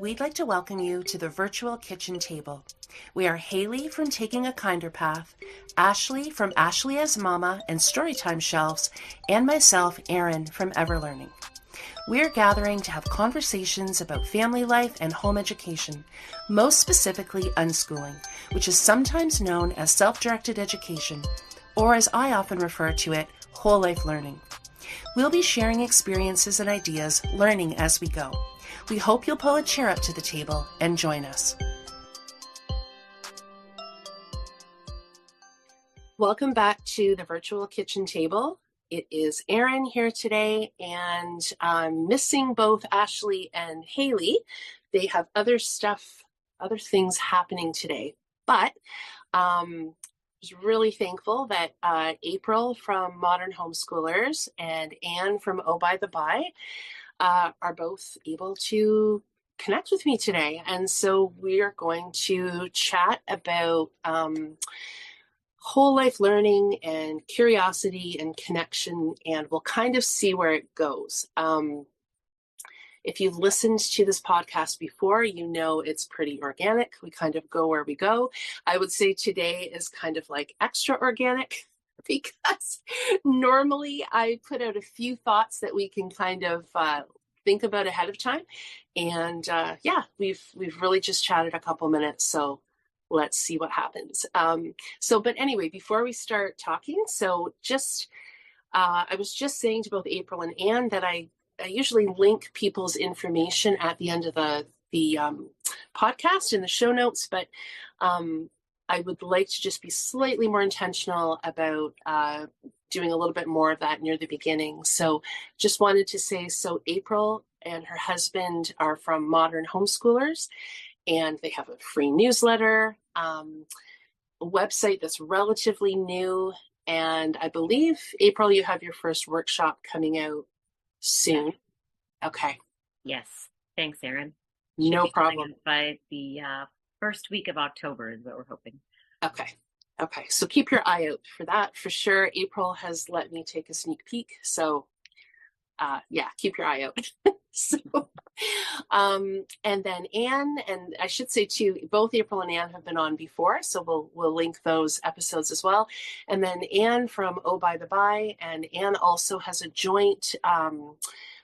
We'd like to welcome you to the virtual kitchen table. We are Haley from Taking a Kinder Path, Ashley from Ashley as Mama and Storytime Shelves, and myself, Erin, from Everlearning. We're gathering to have conversations about family life and home education, most specifically unschooling, which is sometimes known as self-directed education, or as I often refer to it, whole life learning. We'll be sharing experiences and ideas, learning as we go. We hope you'll pull a chair up to the table and join us. Welcome back to the virtual kitchen table. It is Erin here today, and I'm missing both Ashley and Haley. They have other things happening today, but I was really thankful that April from Modern Homeschoolers and Anne from Oh By the By are both able to connect with me today. And so we are going to chat about whole life learning and curiosity and connection, and we'll kind of see where it goes. If you've listened to this podcast before, you know it's pretty organic. We kind of go where we go. I would say today is kind of like extra organic because normally I put out a few thoughts that we can kind of think about ahead of time. And we've really just chatted a couple minutes. So let's see what happens. But anyway, before we start talking, I was just saying to both April and Anne that I usually link people's information at the end of the podcast in the show notes, but I would like to just be slightly more intentional about doing a little bit more of that near the beginning. So just wanted to say, so April and her husband are from Modern Homeschoolers, and they have a free newsletter, a website that's relatively new. And I believe, April, you have your first workshop coming out soon. Okay. Yes. Thanks, Erin. No problem. By the first week of October is what we're hoping. Okay. So keep your eye out for that for sure. April has let me take a sneak peek. So keep your eye out. And then Anne, and I should say too, both April and Anne have been on before, so we'll link those episodes as well. And then Anne from Oh By the By, and Anne also has a joint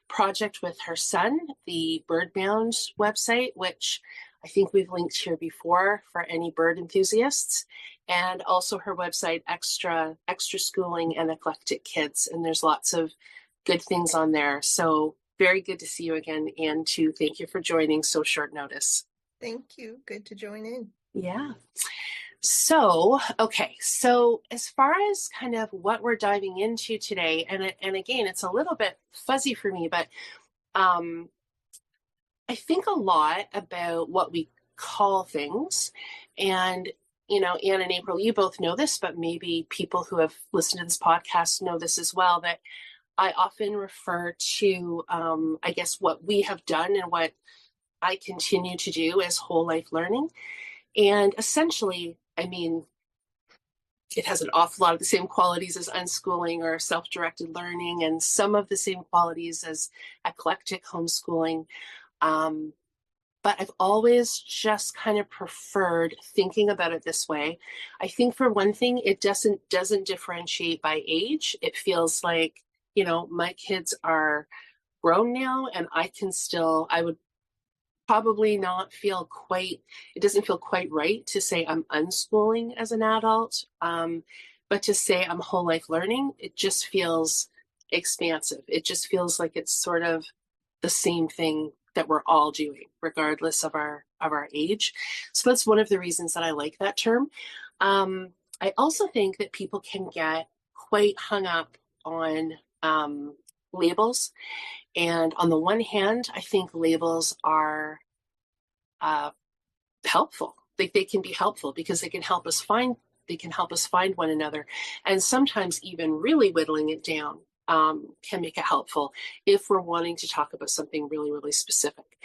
project with her son, the Birdbound website, which I think we've linked here before for any bird enthusiasts, and also her website, Extra Schooling and Eclectic Kids, and there's lots of good things on there. So very good to see you again, Anne, too. Thank you for joining so short notice. Thank you. Good to join in. Yeah. So as far as kind of what we're diving into today, and again, it's a little bit fuzzy for me, but I think a lot about what we call things. And, Anne and April, you both know this, but maybe people who have listened to this podcast know this as well, that I often refer to, I guess, what we have done and what I continue to do as whole life learning. And essentially, I mean, it has an awful lot of the same qualities as unschooling or self-directed learning, and some of the same qualities as eclectic homeschooling. But I've always just kind of preferred thinking about it this way. I think for one thing, it doesn't differentiate by age. It feels like, my kids are grown now, and I would probably not feel it doesn't feel quite right to say I'm unschooling as an adult. But to say I'm whole life learning, it just feels expansive. It just feels like it's sort of the same thing that we're all doing, regardless of our age. So that's one of the reasons that I like that term. I also think that people can get quite hung up on labels. And on the one hand, I think labels are helpful. They can be helpful because they can help us find one another. And sometimes even really whittling it down can make it helpful if we're wanting to talk about something really, really specific.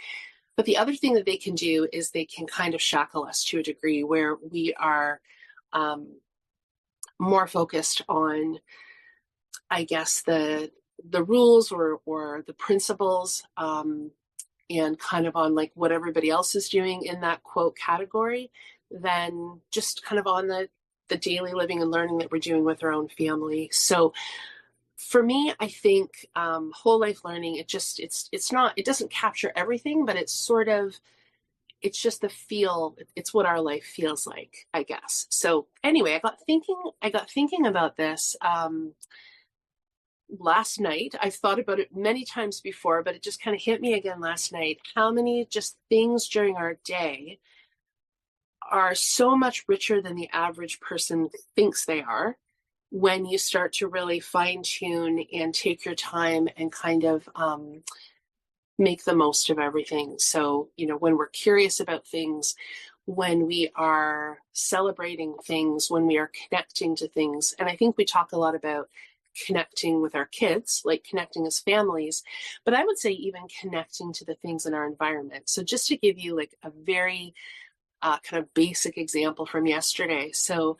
But the other thing that they can do is they can kind of shackle us to a degree where we are more focused on, I guess, the rules or the principles and kind of on like what everybody else is doing in that quote category than just kind of on the daily living and learning that we're doing with our own family. So for me, I think whole life learning, it's not, it doesn't capture everything, but it's just the feel, it's what our life feels like, I guess. So anyway, I got thinking about this last night. I've thought about it many times before, but it just kind of hit me again last night. How many just things during our day are so much richer than the average person thinks they are when you start to really fine tune and take your time and kind of make the most of everything. So, when we're curious about things, when we are celebrating things, when we are connecting to things. And I think we talk a lot about connecting with our kids, like connecting as families, but I would say even connecting to the things in our environment. So just to give you like a very kind of basic example from yesterday. So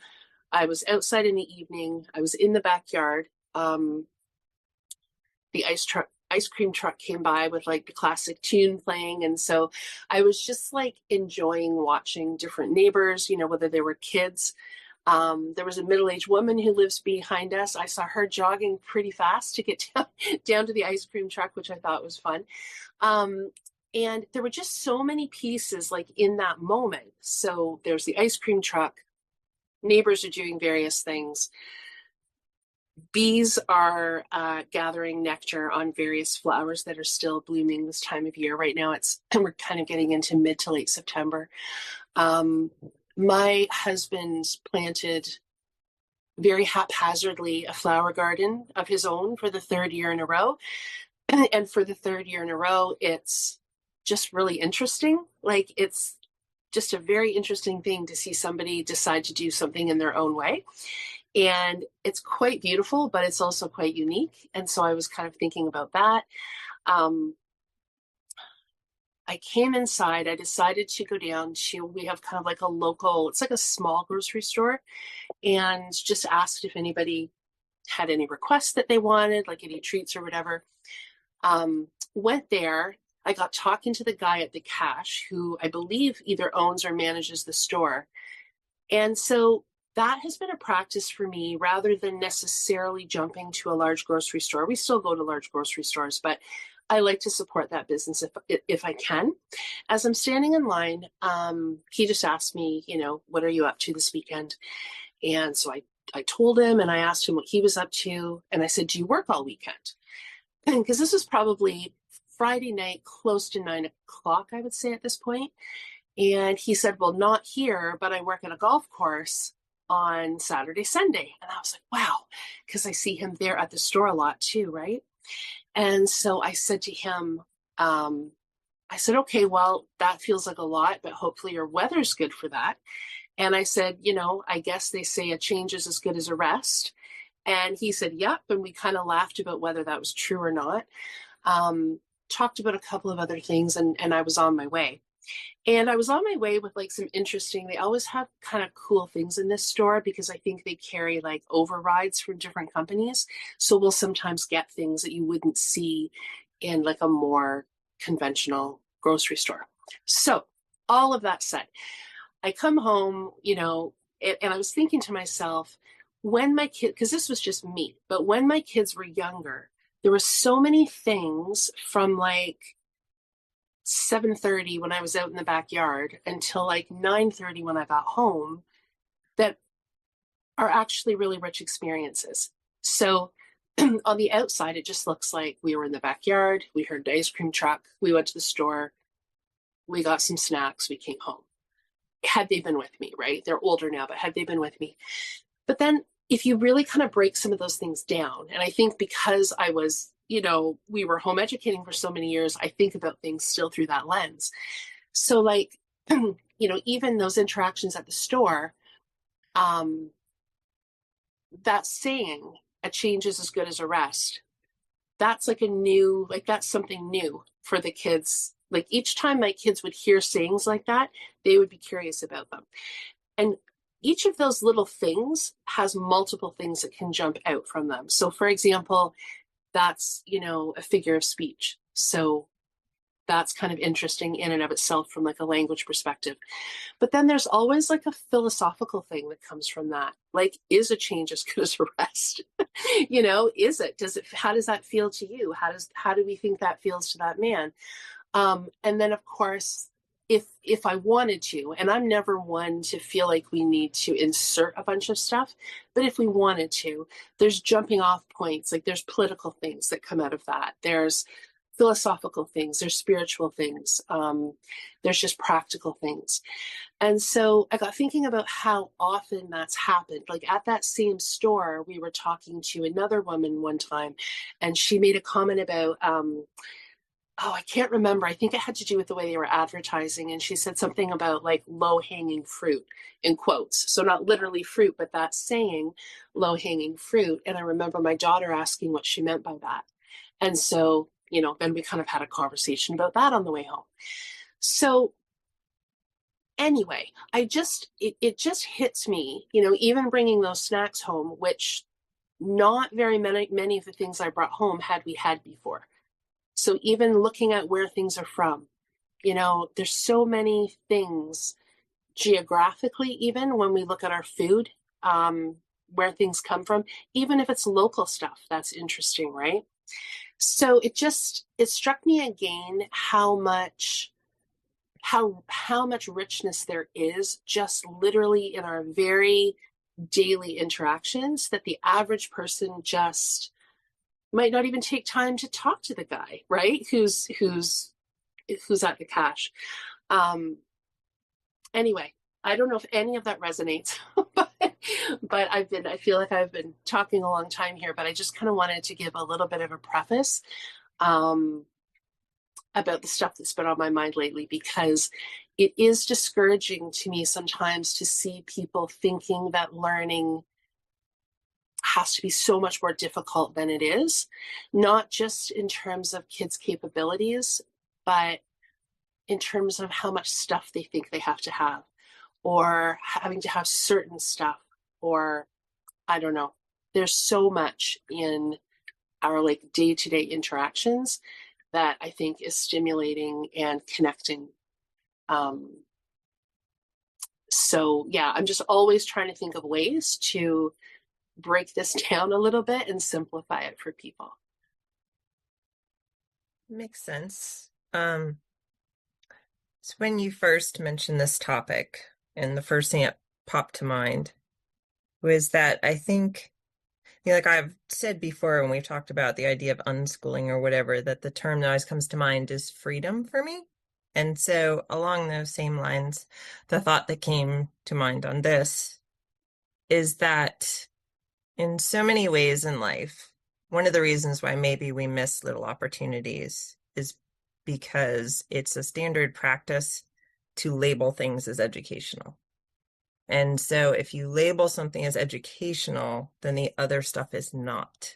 I was outside in the evening. I was in the backyard. The ice cream truck came by with like the classic tune playing. And so I was just like enjoying watching different neighbors, whether they were kids. There was a middle-aged woman who lives behind us. I saw her jogging pretty fast to get down to the ice cream truck, which I thought was fun. And there were just so many pieces like in that moment. So there's the ice cream truck. Neighbors are doing various things. Bees are gathering nectar on various flowers that are still blooming this time of year. Right now, we're kind of getting into mid to late September. My husband planted very haphazardly a flower garden of his own for the third year in a row. And for the third year in a row, it's just really interesting. Like, it's just a very interesting thing to see somebody decide to do something in their own way. And it's quite beautiful, but it's also quite unique. And so I was kind of thinking about that. I came inside, I decided to go down to, we have kind of like a local, it's like a small grocery store, and just asked if anybody had any requests that they wanted, like any treats or whatever. Went there, I got talking to the guy at the cash, who I believe either owns or manages the store. And so that has been a practice for me rather than necessarily jumping to a large grocery store. We still go to large grocery stores, but I like to support that business if I can. As I'm standing in line, he just asked me, what are you up to this weekend? And so I told him, and I asked him what he was up to. And I said, do you work all weekend? Because this was probably Friday night, close to 9 o'clock, I would say at this point. And he said, well, not here, but I work at a golf course on Saturday, Sunday. And I was like, wow, because I see him there at the store a lot too, right? And so I said to him, okay, well, that feels like a lot, but hopefully your weather's good for that. And I said, I guess they say a change is as good as a rest. And he said, yep. And we kind of laughed about whether that was true or not. Talked about a couple of other things, and I was on my way. And I was on my way with like some interesting, they always have kind of cool things in this store because I think they carry like overrides from different companies. So we'll sometimes get things that you wouldn't see in like a more conventional grocery store. So all of that said, I come home, and I was thinking to myself, when my kid, because this was just me, but when my kids were younger, there were so many things from like 7:30 when I was out in the backyard until like 9:30 when I got home that are actually really rich experiences. So on the outside, it just looks like we were in the backyard, we heard the ice cream truck, we went to the store, we got some snacks, we came home. Had they been with me, right? They're older now, but had they been with me? But then if you really kind of break some of those things down, and I think because I was, we were home educating for so many years, I think about things still through that lens. So like, even those interactions at the store, that saying, a change is as good as a rest, that's like that's something new for the kids. Like each time my kids would hear sayings like that, they would be curious about them. And each of those little things has multiple things that can jump out from them. So for example, that's, a figure of speech. So that's kind of interesting in and of itself from like a language perspective. But then there's always like a philosophical thing that comes from that. Like, is a change as good as a rest? Is it? How does that feel to you? How do we think that feels to that man? And then of course, if I wanted to, and I'm never one to feel like we need to insert a bunch of stuff, but if we wanted to, there's jumping off points, like there's political things that come out of that. There's philosophical things, there's spiritual things, there's just practical things. And so I got thinking about how often that's happened. Like at that same store, we were talking to another woman one time, and she made a comment about, I can't remember. I think it had to do with the way they were advertising. And she said something about like low hanging fruit in quotes. So not literally fruit, but that saying low hanging fruit. And I remember my daughter asking what she meant by that. And so, then we kind of had a conversation about that on the way home. So anyway, it just hits me, even bringing those snacks home, which not very many of the things I brought home had we had before. So even looking at where things are from, there's so many things geographically, even when we look at our food, where things come from, even if it's local stuff, that's interesting, right? So it struck me again how much richness there is just literally in our very daily interactions that the average person just might not even take time to talk to the guy, right? Who's at the cash. Anyway, I don't know if any of that resonates, but I feel like I've been talking a long time here, but I just kind of wanted to give a little bit of a preface about the stuff that's been on my mind lately, because it is discouraging to me sometimes to see people thinking that learning has to be so much more difficult than it is, not just in terms of kids' capabilities, but in terms of how much stuff they think they have to have, or having to have certain stuff, or I don't know. There's so much in our like day-to-day interactions that I think is stimulating and connecting. So yeah, I'm just always trying to think of ways to break this down a little bit and simplify it for people. Makes sense. So when you first mentioned this topic, and the first thing that popped to mind was that I think, like I've said before when we've talked about the idea of unschooling or whatever, that the term that always comes to mind is freedom for me. And so along those same lines, the thought that came to mind on this is that in so many ways in life, one of the reasons why maybe we miss little opportunities is because it's a standard practice to label things as educational. And so if you label something as educational, then the other stuff is not.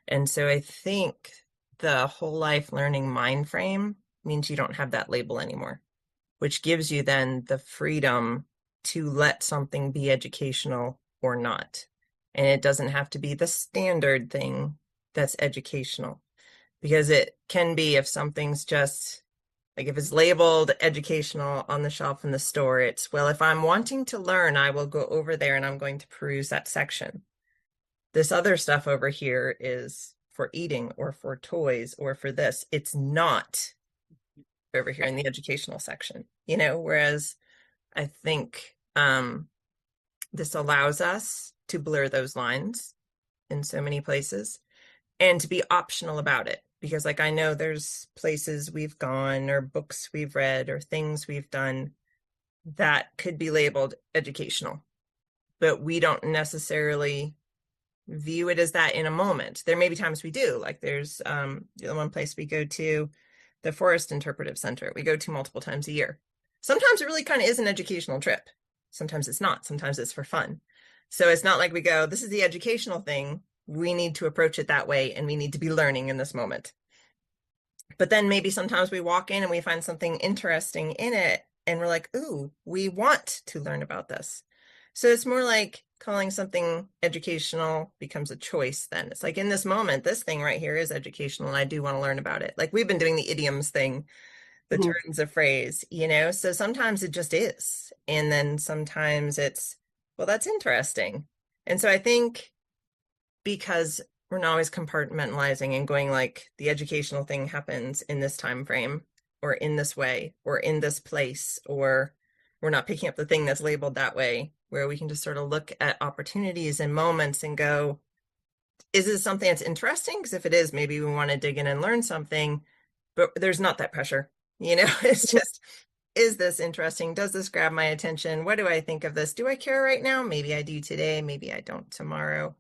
And so I think the whole life learning mind frame means you don't have that label anymore, which gives you then the freedom to let something be educational or not. And it doesn't have to be the standard thing that's educational, because it can be if something's just like, if it's labeled educational on the shelf in the store, it's, well, if I'm wanting to learn, I will go over there and I'm going to peruse that section. This other stuff over here is for eating or for toys or for this. It's not over here in the educational section, whereas I think this allows us to blur those lines in so many places and to be optional about it. Because like, I know there's places we've gone or books we've read or things we've done that could be labeled educational, but we don't necessarily view it as that in a moment. There may be times we do, like there's the one place we go to, the Forest Interpretive Center, we go to multiple times a year. Sometimes it really kind of is an educational trip. Sometimes it's not. Sometimes it's for fun. So it's not like we go, this is the educational thing, we need to approach it that way, and we need to be learning in this moment. But then maybe sometimes we walk in and we find something interesting in it, and we're like, ooh, we want to learn about this. So it's more like calling something educational becomes a choice then. It's like, in this moment, this thing right here is educational, and I do want to learn about it. Like, we've been doing the idioms thing the Mhm. turns of phrase, you know? So sometimes it just is. And then sometimes it's, well, that's interesting. And so I think because we're not always compartmentalizing and going like the educational thing happens in this time frame or in this way or in this place, or we're not picking up the thing that's labeled that way, where we can just sort of look at opportunities and moments and go, is this something that's interesting? Because if it is, maybe we want to dig in and learn something, but there's not that pressure, you know. It's just, is this interesting? Does this grab my attention? What do I think of this? Do I care right now? Maybe I do today, maybe I don't tomorrow.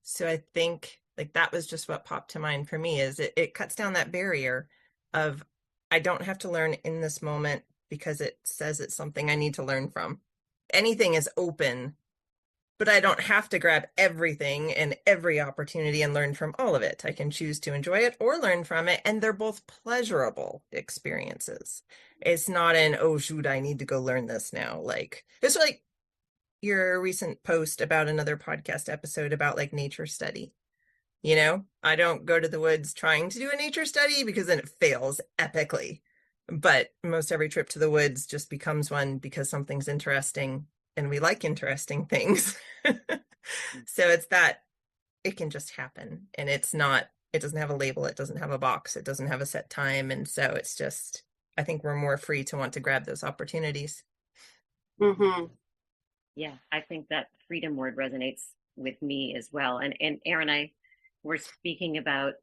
So I think like that was just what popped to mind for me, is it cuts down that barrier of, I don't have to learn in this moment because it says it's something I need to learn from. Anything is open, but I don't have to grab everything and every opportunity and learn from all of it. I can choose to enjoy it or learn from it, and they're both pleasurable experiences. It's not an, oh shoot, I need to go learn this now. Like it's like your recent post about another podcast episode about like nature study. You know, I don't go to the woods trying to do a nature study because then it fails epically. But most every trip to the woods just becomes one because something's interesting and we like interesting things. So it's that it can just happen, and it's not, it doesn't have a label, it doesn't have a box, it doesn't have a set time. And so it's just, I think we're more free to want to grab those opportunities. Mm-hmm. Yeah, I think that freedom word resonates with me as well. And Aaron and I were speaking about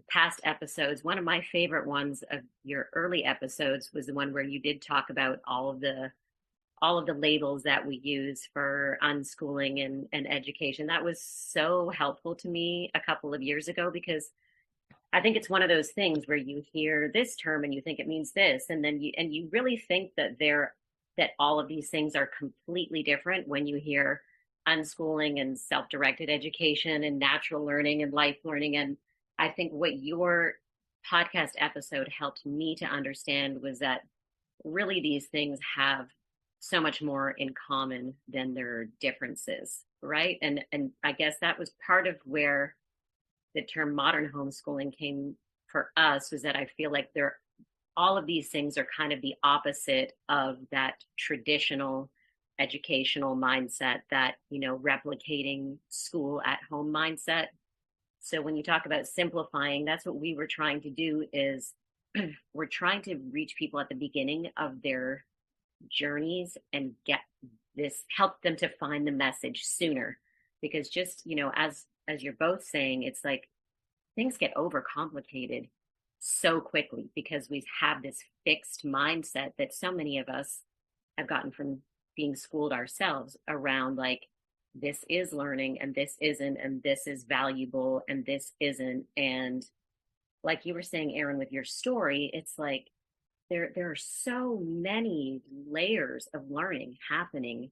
past episodes. One of my favorite ones of your early episodes was the one where you did talk about all of the labels that we use for unschooling and education. That was so helpful to me a couple of years ago, because I think it's one of those things where you hear this term and you think it means this, and then you really think that that all of these things are completely different when you hear unschooling and self-directed education and natural learning and life learning. And I think what your podcast episode helped me to understand was that really these things have so much more in common than their differences, right? And I guess that was part of where the term modern homeschooling came for us, was that I feel like all of these things are kind of the opposite of that traditional educational mindset, that, you know, replicating school at home mindset. So when you talk about simplifying, that's what we were trying to do, is we're trying to reach people at the beginning of their journeys and help them to find the message sooner. Because just, you know, as you're both saying, it's like things get overcomplicated so quickly because we have this fixed mindset that so many of us have gotten from being schooled ourselves around, like, this is learning and this isn't, and this is valuable and this isn't. And like you were saying, Aaron, with your story, it's like there are so many layers of learning happening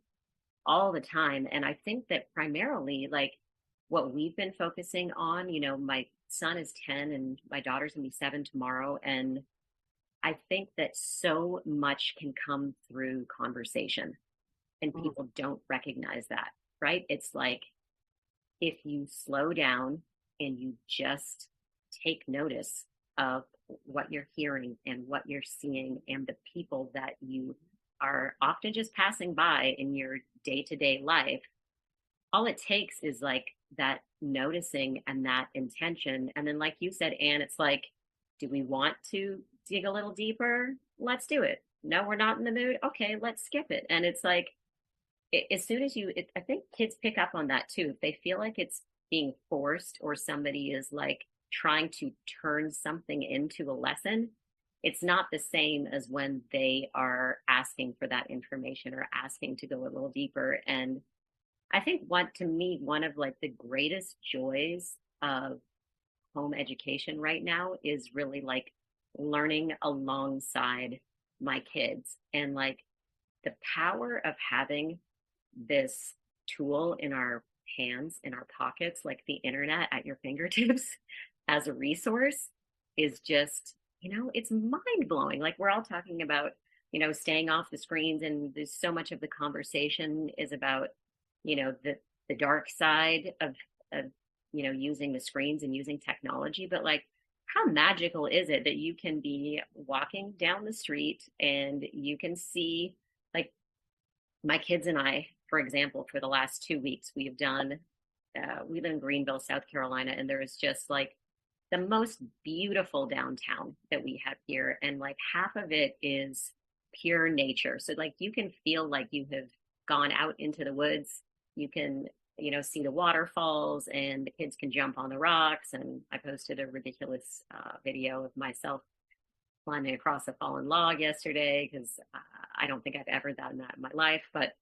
all the time. And I think that primarily, like, what we've been focusing on, you know, my son is 10 and my daughter's gonna be 7 tomorrow. And I think that so much can come through conversation, and people don't recognize that, right? It's like, if you slow down and you just take notice of what you're hearing and what you're seeing and the people that you are often just passing by in your day-to-day life, all it takes is like that noticing and that intention. And then, like you said, Anne, it's like, do we want to dig a little deeper? Let's do it. No, we're not in the mood. Okay, let's skip it. And it's like, as soon as I think kids pick up on that too. If they feel like it's being forced, or somebody is like trying to turn something into a lesson, it's not the same as when they are asking for that information or asking to go a little deeper. And I think to me, one of like the greatest joys of home education right now is really like learning alongside my kids, and like the power of having this tool in our hands, in our pockets, like the internet at your fingertips as a resource, is just, you know, it's mind blowing. Like, we're all talking about, you know, staying off the screens, and there's so much of the conversation is about, you know, the dark side of you know, using the screens and using technology. But like, how magical is it that you can be walking down the street and you can see, like, my kids and I, for example, for the last 2 weeks, we've done, we live in Greenville, South Carolina, and there is just like the most beautiful downtown that we have here. And like half of it is pure nature. So like you can feel like you have gone out into the woods. You can, see the waterfalls, and the kids can jump on the rocks. And I posted a ridiculous video of myself climbing across a fallen log yesterday because I don't think I've ever done that in my life. But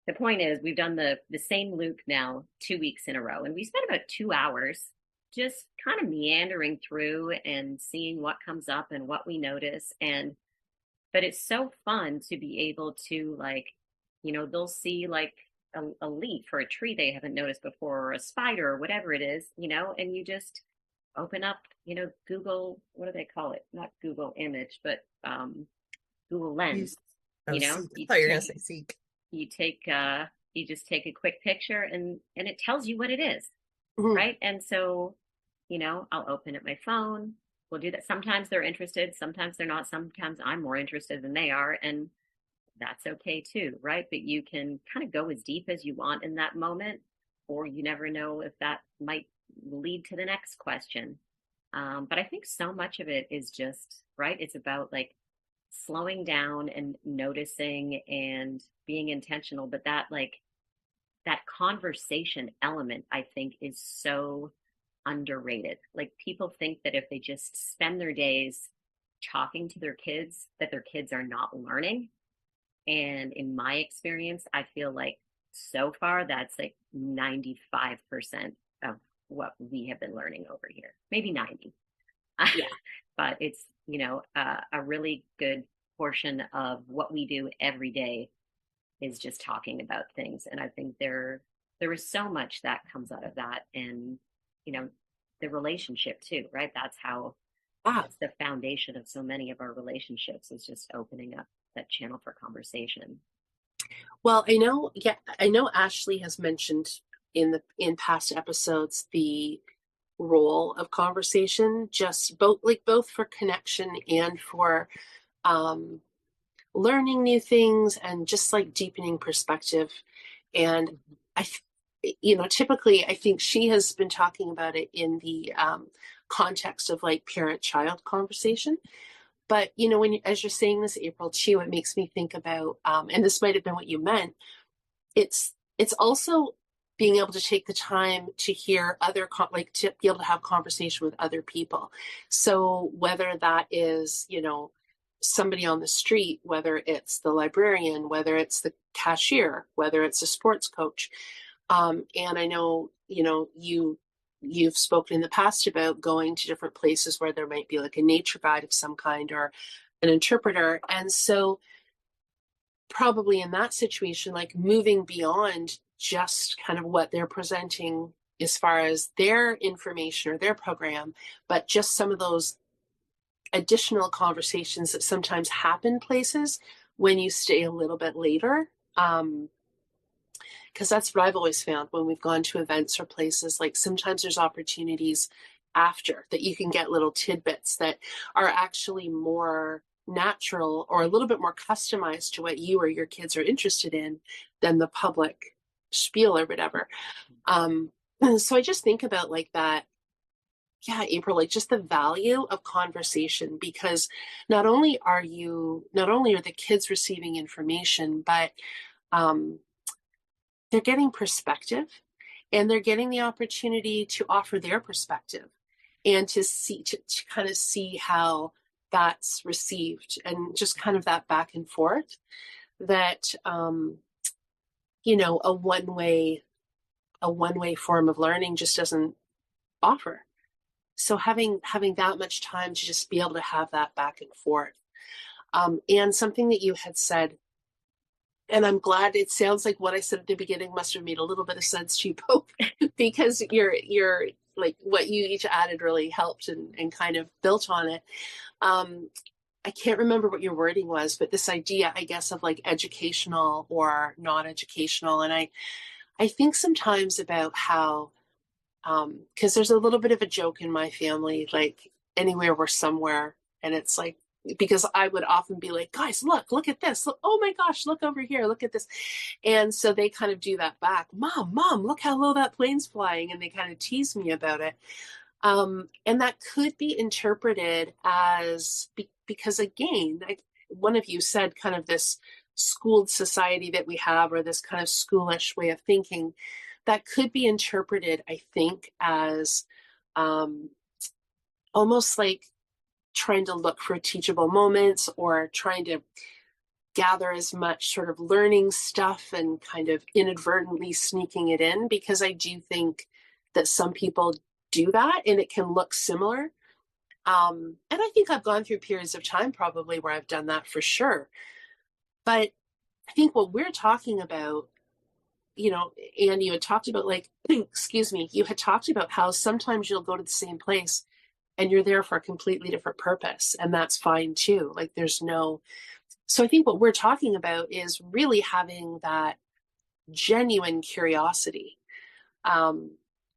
the point is, we've done the same loop now 2 weeks in a row, and we spent about 2 hours just kind of meandering through and seeing what comes up and what we notice. But it's so fun to be able to, like, they'll see like a leaf or a tree they haven't noticed before, or a spider or whatever it is, and you just open up, Google, what do they call it? Not Google Image, but Google Lens. I thought you were going to say Seek. You just take a quick picture, and it tells you what it is. Mm-hmm. Right. And so, I'll open up my phone. We'll do that. Sometimes they're interested. Sometimes they're not. Sometimes I'm more interested than they are. And that's okay too. Right. But you can kind of go as deep as you want in that moment, or you never know if that might lead to the next question. But I think so much of it is just, right, it's about like slowing down and noticing and being intentional. But that conversation element, I think, is so underrated. Like, people think that if they just spend their days talking to their kids, that their kids are not learning. And in my experience, I feel like so far that's like 95% of what we have been learning over here. Maybe 90. Yeah. But it's, a really good portion of what we do every day is just talking about things. And I think there is so much that comes out of that. And, the relationship too, right? That's how, that's the foundation of so many of our relationships, is just opening up that channel for conversation. Well, I know Ashley has mentioned in past episodes the role of conversation, just both for connection and for learning new things, and just like deepening perspective. And typically I think she has been talking about it in the context of like parent-child conversation. But, as you're saying this, April, too, it makes me think about, and this might have been what you meant, it's also being able to take the time to hear to be able to have conversation with other people. So whether that is, somebody on the street, whether it's the librarian, whether it's the cashier, whether it's a sports coach. And I know, you've spoken in the past about going to different places where there might be like a nature guide of some kind, or an interpreter. And so probably in that situation, like moving beyond just kind of what they're presenting as far as their information or their program, but just some of those additional conversations that sometimes happen places when you stay a little bit later. Because that's what I've always found when we've gone to events or places, like sometimes there's opportunities after that you can get little tidbits that are actually more natural or a little bit more customized to what you or your kids are interested in than the public spiel or whatever. So I just think about like that. Yeah, April, like just the value of conversation, because not only are the kids receiving information, but they're getting perspective, and they're getting the opportunity to offer their perspective and to kind of see how that's received, and just kind of that back and forth that, a one-way form of learning just doesn't offer. So having that much time to just be able to have that back and forth. And something that you had said, and I'm glad, it sounds like what I said at the beginning must have made a little bit of sense to you both, because you're like what you each added really helped and kind of built on it. I can't remember what your wording was, but this idea, I guess, of like educational or non-educational. And I think sometimes about how, because there's a little bit of a joke in my family, like anywhere we're somewhere. And it's like, because I would often be like, guys, look at this. Look, oh my gosh, look over here. Look at this. And so they kind of do that back. Mom, look how low that plane's flying. And they kind of tease me about it. And that could be interpreted as, because again, one of you said kind of this schooled society that we have, or this kind of schoolish way of thinking, that could be interpreted, I think, as almost like trying to look for teachable moments, or trying to gather as much sort of learning stuff and kind of inadvertently sneaking it in, because I do think that some people do that and it can look similar. And I think I've gone through periods of time probably where I've done that for sure. But I think what we're talking about, and you had talked about, like, excuse me, you had talked about how sometimes you'll go to the same place and you're there for a completely different purpose. And that's fine too. Like so I think what we're talking about is really having that genuine curiosity.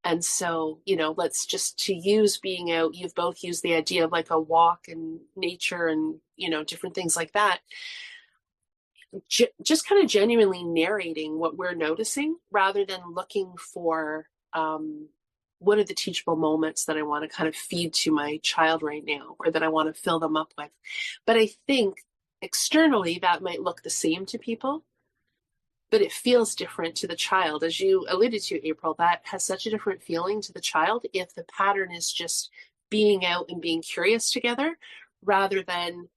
And so, let's just, to use being out, you've both used the idea of like a walk and nature and, different things like that. Just kind of genuinely narrating what we're noticing, rather than looking for, what are the teachable moments that I want to kind of feed to my child right now, or that I want to fill them up with. But I think externally that might look the same to people, but it feels different to the child. As you alluded to, April, that has such a different feeling to the child if the pattern is just being out and being curious together, rather than,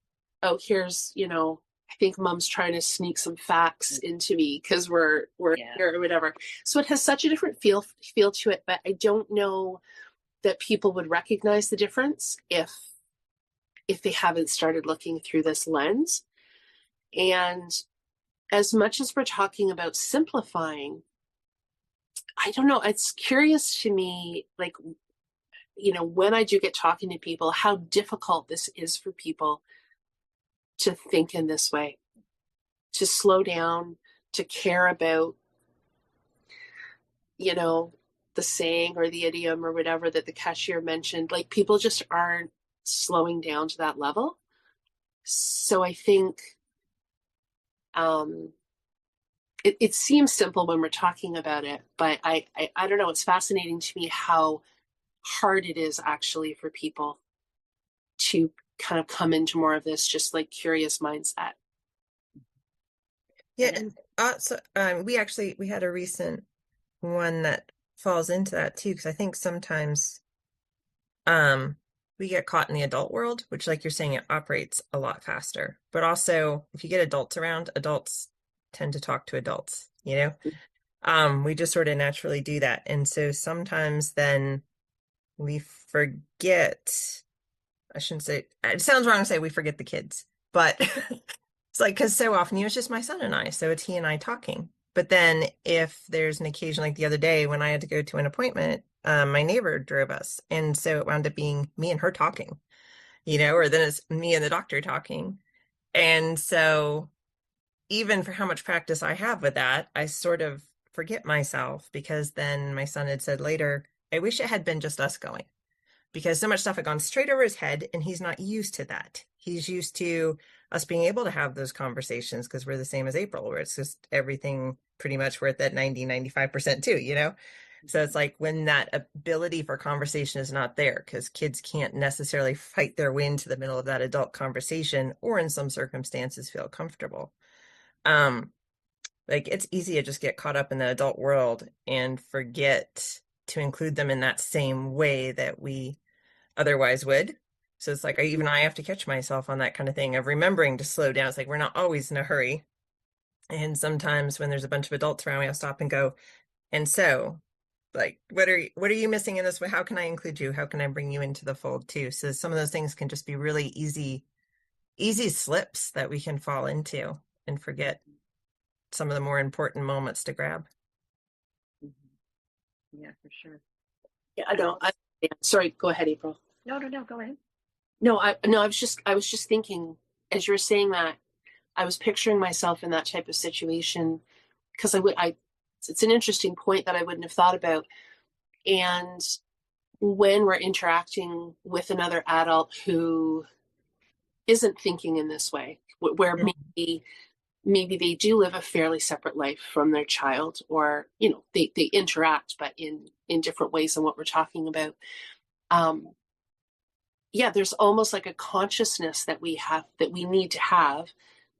oh, here's, I think mom's trying to sneak some facts into me because we're here or whatever. So it has such a different feel to it, but I don't know that people would recognize the difference if they haven't started looking through this lens. And as much as we're talking about simplifying, I don't know, it's curious to me, like, when I do get talking to people, how difficult this is for people to think in this way, to slow down, to care about, the saying or the idiom or whatever that the cashier mentioned. Like, people just aren't slowing down to that level. So I think it seems simple when we're talking about it, but I don't know. It's fascinating to me how hard it is actually for people to kind of come into more of this just like curious mindset. Yeah, and also we had a recent one that falls into that too, because I think sometimes we get caught in the adult world, which, like you're saying, it operates a lot faster. But also, if you get adults around, adults tend to talk to adults, we just sort of naturally do that. And so sometimes then we forget, I shouldn't say, it sounds wrong to say we forget the kids, but it's like, because so often it's just my son and I, so it's he and I talking. But then if there's an occasion, like the other day when I had to go to an appointment, my neighbor drove us. And so it wound up being me and her talking, or then it's me and the doctor talking. And so even for how much practice I have with that, I sort of forget myself, because then my son had said later, I wish it had been just us going, because so much stuff had gone straight over his head and he's not used to that. He's used to us being able to have those conversations because we're the same as April, where it's just everything pretty much we're at that 90-95% too, So it's like when that ability for conversation is not there, because kids can't necessarily fight their way into the middle of that adult conversation, or in some circumstances feel comfortable. Like, it's easy to just get caught up in the adult world and forget to include them in that same way that we otherwise would. So it's like, even I have to catch myself on that kind of thing of remembering to slow down. It's like, we're not always in a hurry. And sometimes when there's a bunch of adults around, we have to stop and go, and so, like, what are you missing in this? How can I include you? How can I bring you into the fold too? So some of those things can just be really easy slips that we can fall into and forget some of the more important moments to grab. Yeah, for sure. Yeah, I know. Sorry, go ahead, April. No, go ahead. No, I was just thinking, as you were saying that, I was picturing myself in that type of situation, because it's an interesting point that I wouldn't have thought about. And when we're interacting with another adult who isn't thinking in this way, where maybe they do live a fairly separate life from their child, or they interact but in different ways than what we're talking about. Yeah, there's almost like a consciousness that we need to have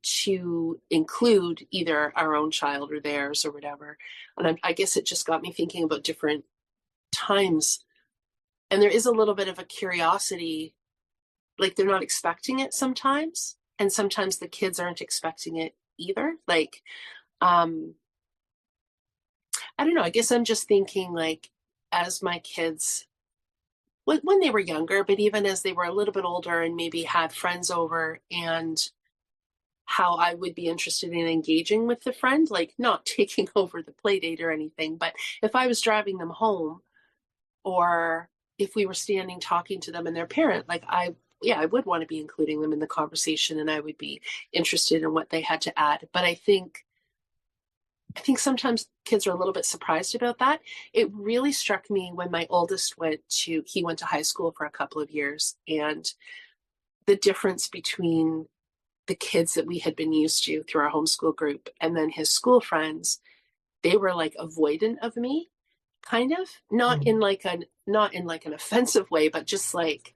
to include either our own child or theirs or whatever. And I guess it just got me thinking about different times. And there is a little bit of a curiosity, like they're not expecting it sometimes. And sometimes the kids aren't expecting it either. Like, I don't know, I guess I'm just thinking, like, as my kids, when they were younger, but even as they were a little bit older and maybe had friends over, and how I would be interested in engaging with the friend, like not taking over the play date or anything, but if I was driving them home, or if we were standing talking to them and their parent, like I would want to be including them in the conversation, and I would be interested in what they had to add. But I think sometimes kids are a little bit surprised about that. It really struck me when my oldest went to high school for a couple of years, and the difference between the kids that we had been used to through our homeschool group and then his school friends. They were like avoidant of me, kind of, not in like an offensive way, but just like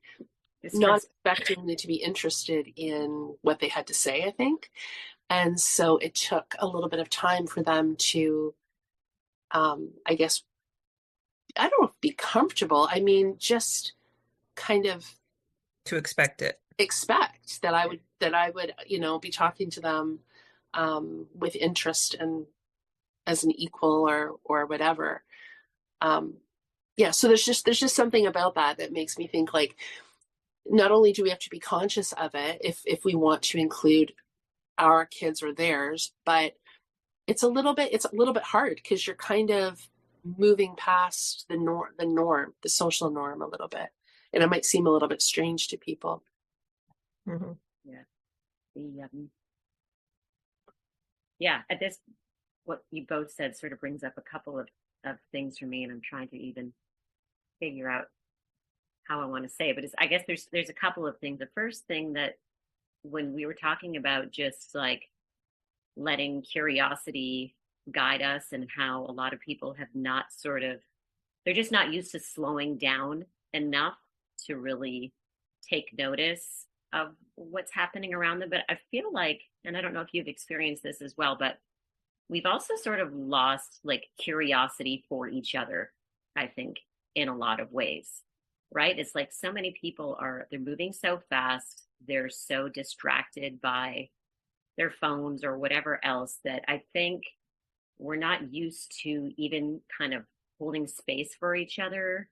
not expecting me to be interested in what they had to say, I think. And so it took a little bit of time for them to, I guess, I don't know if be comfortable. I mean, just kind of to expect that I would, be talking to them with interest and as an equal or whatever. Yeah. So there's just something about that makes me think, like, not only do we have to be conscious of it if we want to include our kids or theirs, but it's a little bit hard because you're kind of moving past the social norm a little bit, and it might seem a little bit strange to people. Mm-hmm. Yeah. At this, what you both said sort of brings up a couple of things for me, and I'm trying to even figure out how I want to say it. But I guess there's a couple of things. The first thing that, when we were talking about just like letting curiosity guide us, and how a lot of people have not they're just not used to slowing down enough to really take notice of what's happening around them. But I feel like, and I don't know if you've experienced this as well, but we've also sort of lost like curiosity for each other, I think, in a lot of ways, right? It's like so many people they're moving so fast. They're so distracted by their phones or whatever else, that I think we're not used to even kind of holding space for each other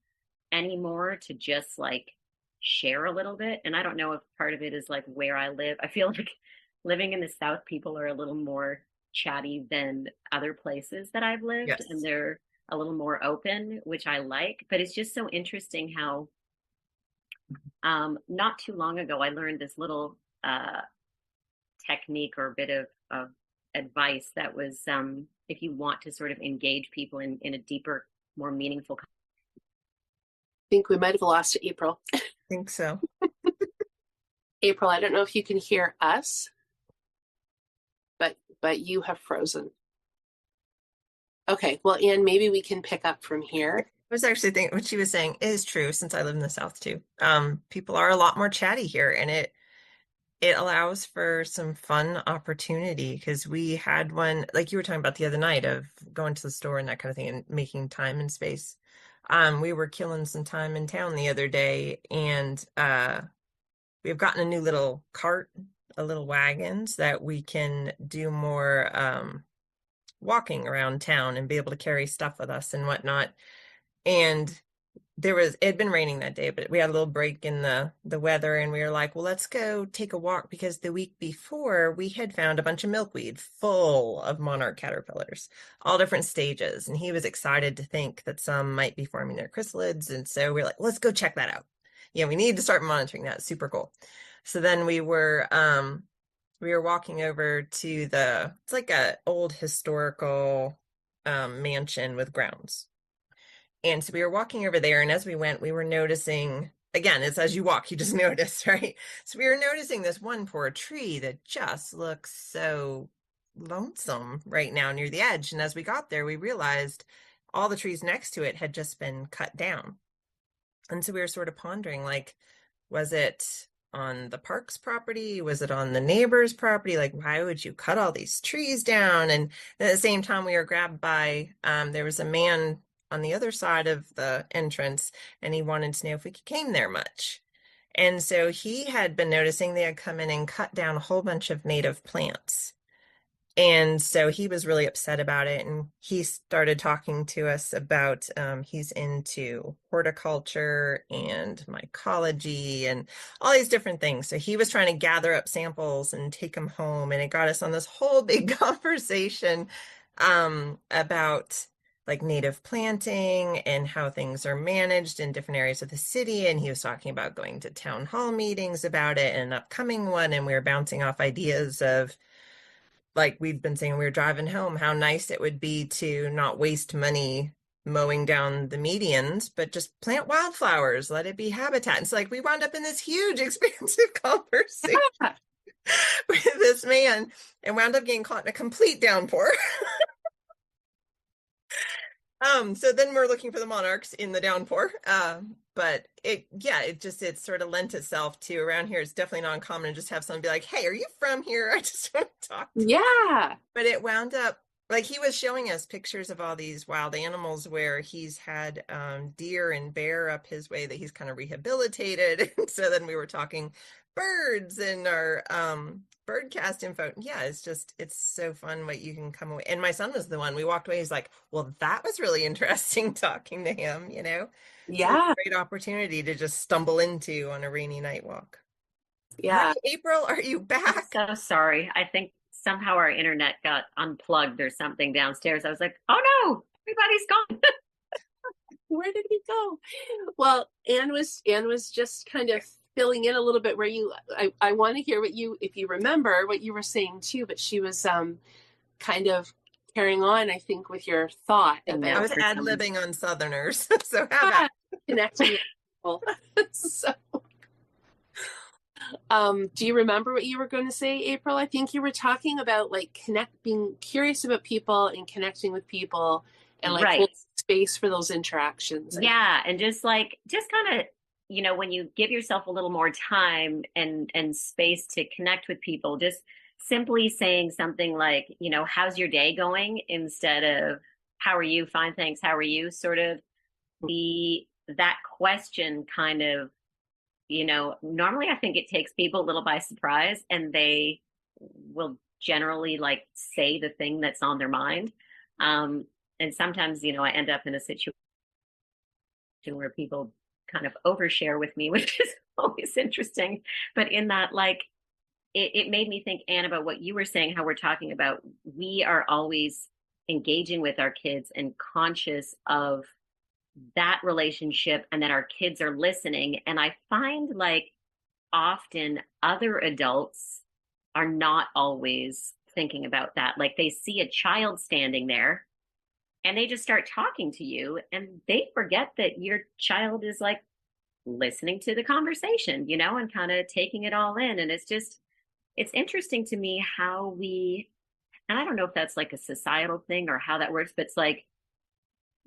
anymore, to just like share a little bit. And I don't know if part of it is like where I live. I feel like living in the South, people are a little more chatty than other places that I've lived. Yes. And they're a little more open, which I like. But it's just so interesting how not too long ago I learned this little technique or a bit of advice that was, if you want to sort of engage people in a deeper, more meaningful. I think we might have lost April. I think so. April, I don't know if you can hear us, but you have frozen. Okay, well, Anne, maybe we can pick up from here. I was actually thinking what she was saying is true, since I live in the South too. People are a lot more chatty here, and it allows for some fun opportunity, because we had one, like you were talking about the other night, of going to the store and that kind of thing and making time and space. We were killing some time in town the other day, and we've gotten a new little cart, a little wagons that we can do more walking around town and be able to carry stuff with us and whatnot. And it had been raining that day, but we had a little break in the weather, and we were like, well, let's go take a walk, because the week before we had found a bunch of milkweed full of monarch caterpillars, all different stages. And he was excited to think that some might be forming their chrysalids. And so we we're like, let's go check that out. Yeah, we need to start monitoring that. Super cool. So then we were walking over to it's like a old historical mansion with grounds. And so we were walking over there, and as we went, we were noticing, again, it's as you walk, you just notice, right? So we were noticing this one poor tree that just looks so lonesome right now near the edge. And as we got there, we realized all the trees next to it had just been cut down. And so we were sort of pondering, like, was it on the park's property? Was it on the neighbor's property? Like, why would you cut all these trees down? And at the same time, we were grabbed by, there was a man on the other side of the entrance, and he wanted to know if we came there much. And so he had been noticing they had come in and cut down a whole bunch of native plants. And so he was really upset about it. And he started talking to us about, he's into horticulture and mycology and all these different things. So he was trying to gather up samples and take them home. And it got us on this whole big conversation about like native planting and how things are managed in different areas of the city. And he was talking about going to town hall meetings about it and an upcoming one. And we were bouncing off ideas of, like we've been saying, we were driving home, how nice it would be to not waste money mowing down the medians, but just plant wildflowers, let it be habitat. And so like we wound up in this huge expansive conversation with this man and wound up getting caught in a complete downpour. So then we're looking for the monarchs in the downpour. But it sort of lent itself to, around here, it's definitely not uncommon to just have someone be like, hey, are you from here? I just want to talk to you. Yeah. But it wound up, like he was showing us pictures of all these wild animals where he's had deer and bear up his way that he's kind of rehabilitated. And so then we were talking birds and our birdcast info. Yeah, it's so fun what you can come away. And my son was the one, we walked away, he's like, well, that was really interesting talking to him, you know? Yeah. So it's a great opportunity to just stumble into on a rainy night walk. Yeah. Hi, April, are you back? I'm so sorry. I think somehow our internet got unplugged or something downstairs. I was like, oh no, everybody's gone. Where did he go? Well, Anne was just kind of filling in a little bit where I want to hear what if you remember what you were saying too, but she was kind of carrying on, I think, with your thought about. I was ad-libbing on Southerners, so how about connecting with people. So, do you remember what you were going to say, April? I think you were talking about like being curious about people and connecting with people and like holding space for those interactions. Yeah, and just kind of, you know, when you give yourself a little more time and space to connect with people, just simply saying something like, you know, how's your day going, instead of how are you? Fine, thanks. How are you? Sort of that question kind of, you know, normally I think it takes people a little by surprise, and they will generally like say the thing that's on their mind. And sometimes, you know, I end up in a situation where people kind of overshare with me, which is always interesting. But in that, like, it made me think, Anne, about what you were saying, how we're talking about, we are always engaging with our kids and conscious of that relationship, and that our kids are listening. And I find like often other adults are not always thinking about that. Like they see a child standing there and they just start talking to you, and they forget that your child is like listening to the conversation, you know, and kind of taking it all in. And it's interesting to me how and I don't know if that's like a societal thing or how that works, but it's like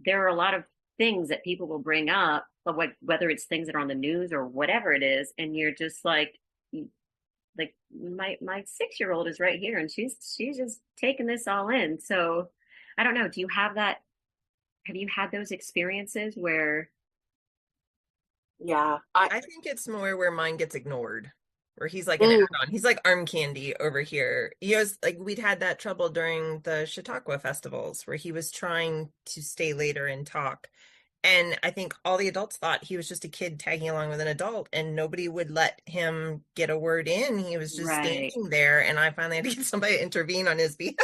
there are a lot of things that people will bring up, but whether it's things that are on the news or whatever it is, and you're just like my 6-year-old is right here and she's just taking this all in. So I don't know, do you have that? Have you had those experiences where? Yeah, I think it's more where mine gets ignored, where he's like an add-on. He's like arm candy over here. He was like, we'd had that trouble during the Chautauqua festivals where he was trying to stay later and talk. And I think all the adults thought he was just a kid tagging along with an adult, and nobody would let him get a word in. He was just standing there, and I finally had to get somebody to intervene on his behalf.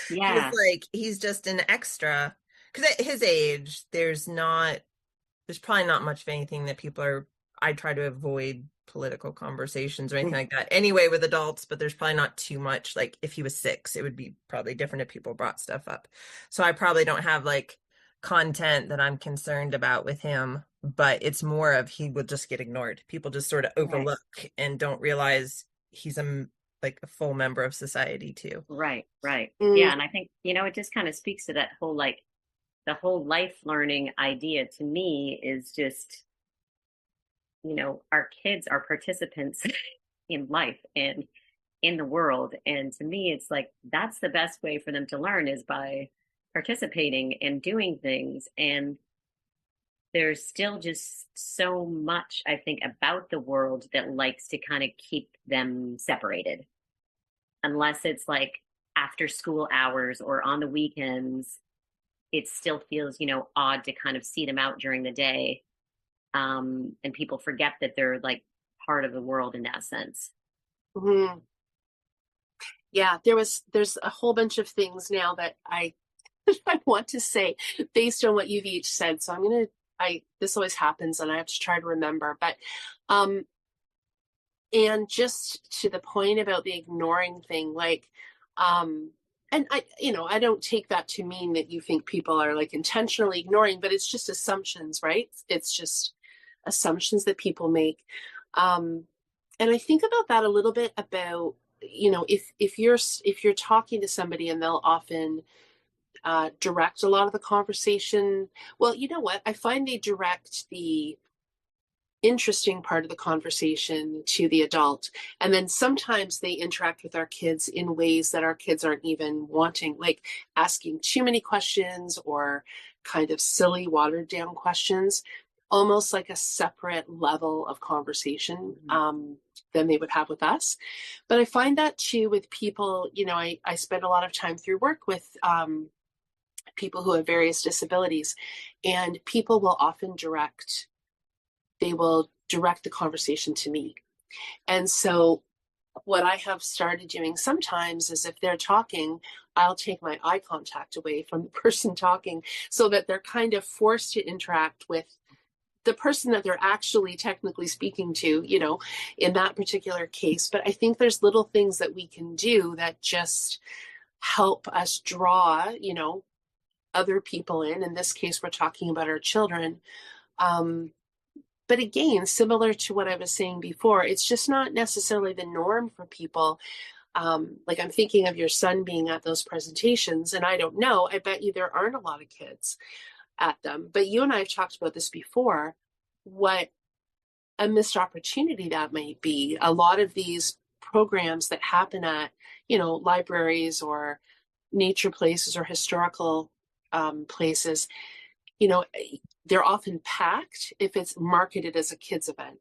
Yeah. He's just an extra. Because at his age, there's probably not much of anything that I try to avoid political conversations or anything like that anyway with adults, but there's probably not too much. Like if he was 6, it would be probably different if people brought stuff up. So I probably don't have like content that I'm concerned about with him, but it's more of he will just get ignored. People just sort of overlook and don't realize he's like a full member of society too. Right, right. Yeah, Mm, and I think, it just kind of speaks to that whole like the whole life learning idea to me is just, our kids are participants in life and in the world. And to me, it's like that's the best way for them to learn is by participating and doing things. And there's still just so much, I think, about the world that likes to kind of keep them separated, unless it's like after school hours or on the weekends. It still feels, odd to kind of see them out during the day. And people forget that they're like part of the world in that sense. mm-hmm. Yeah, there's a whole bunch of things now that I I want to say based on what you've each said. So this always happens and I have to try to remember. But and just to the point about the ignoring thing, like and I don't take that to mean that you think people are like intentionally ignoring, but it's just assumptions, right? It's just assumptions that people make. And I think about that a little bit about, if you're talking to somebody and they'll often direct a lot of the conversation. Well, you know what? I find they direct the interesting part of the conversation to the adult. And then sometimes they interact with our kids in ways that our kids aren't even wanting, like asking too many questions or kind of silly, watered down questions, almost like a separate level of conversation than they would have with us. But I find that too with people, I spend a lot of time through work with people who have various disabilities, and people will often direct the conversation to me. And so what I have started doing sometimes is if they're talking, I'll take my eye contact away from the person talking so that they're kind of forced to interact with the person that they're actually technically speaking to, in that particular case. But I think there's little things that we can do that just help us draw, other people in. In this case, we're talking about our children. But again, similar to what I was saying before, it's just not necessarily the norm for people. Like I'm thinking of your son being at those presentations, and I don't know, I bet you there aren't a lot of kids at them. But you and I have talked about this before, what a missed opportunity that might be. A lot of these programs that happen at, libraries or nature places or historical places, they're often packed if it's marketed as a kids event.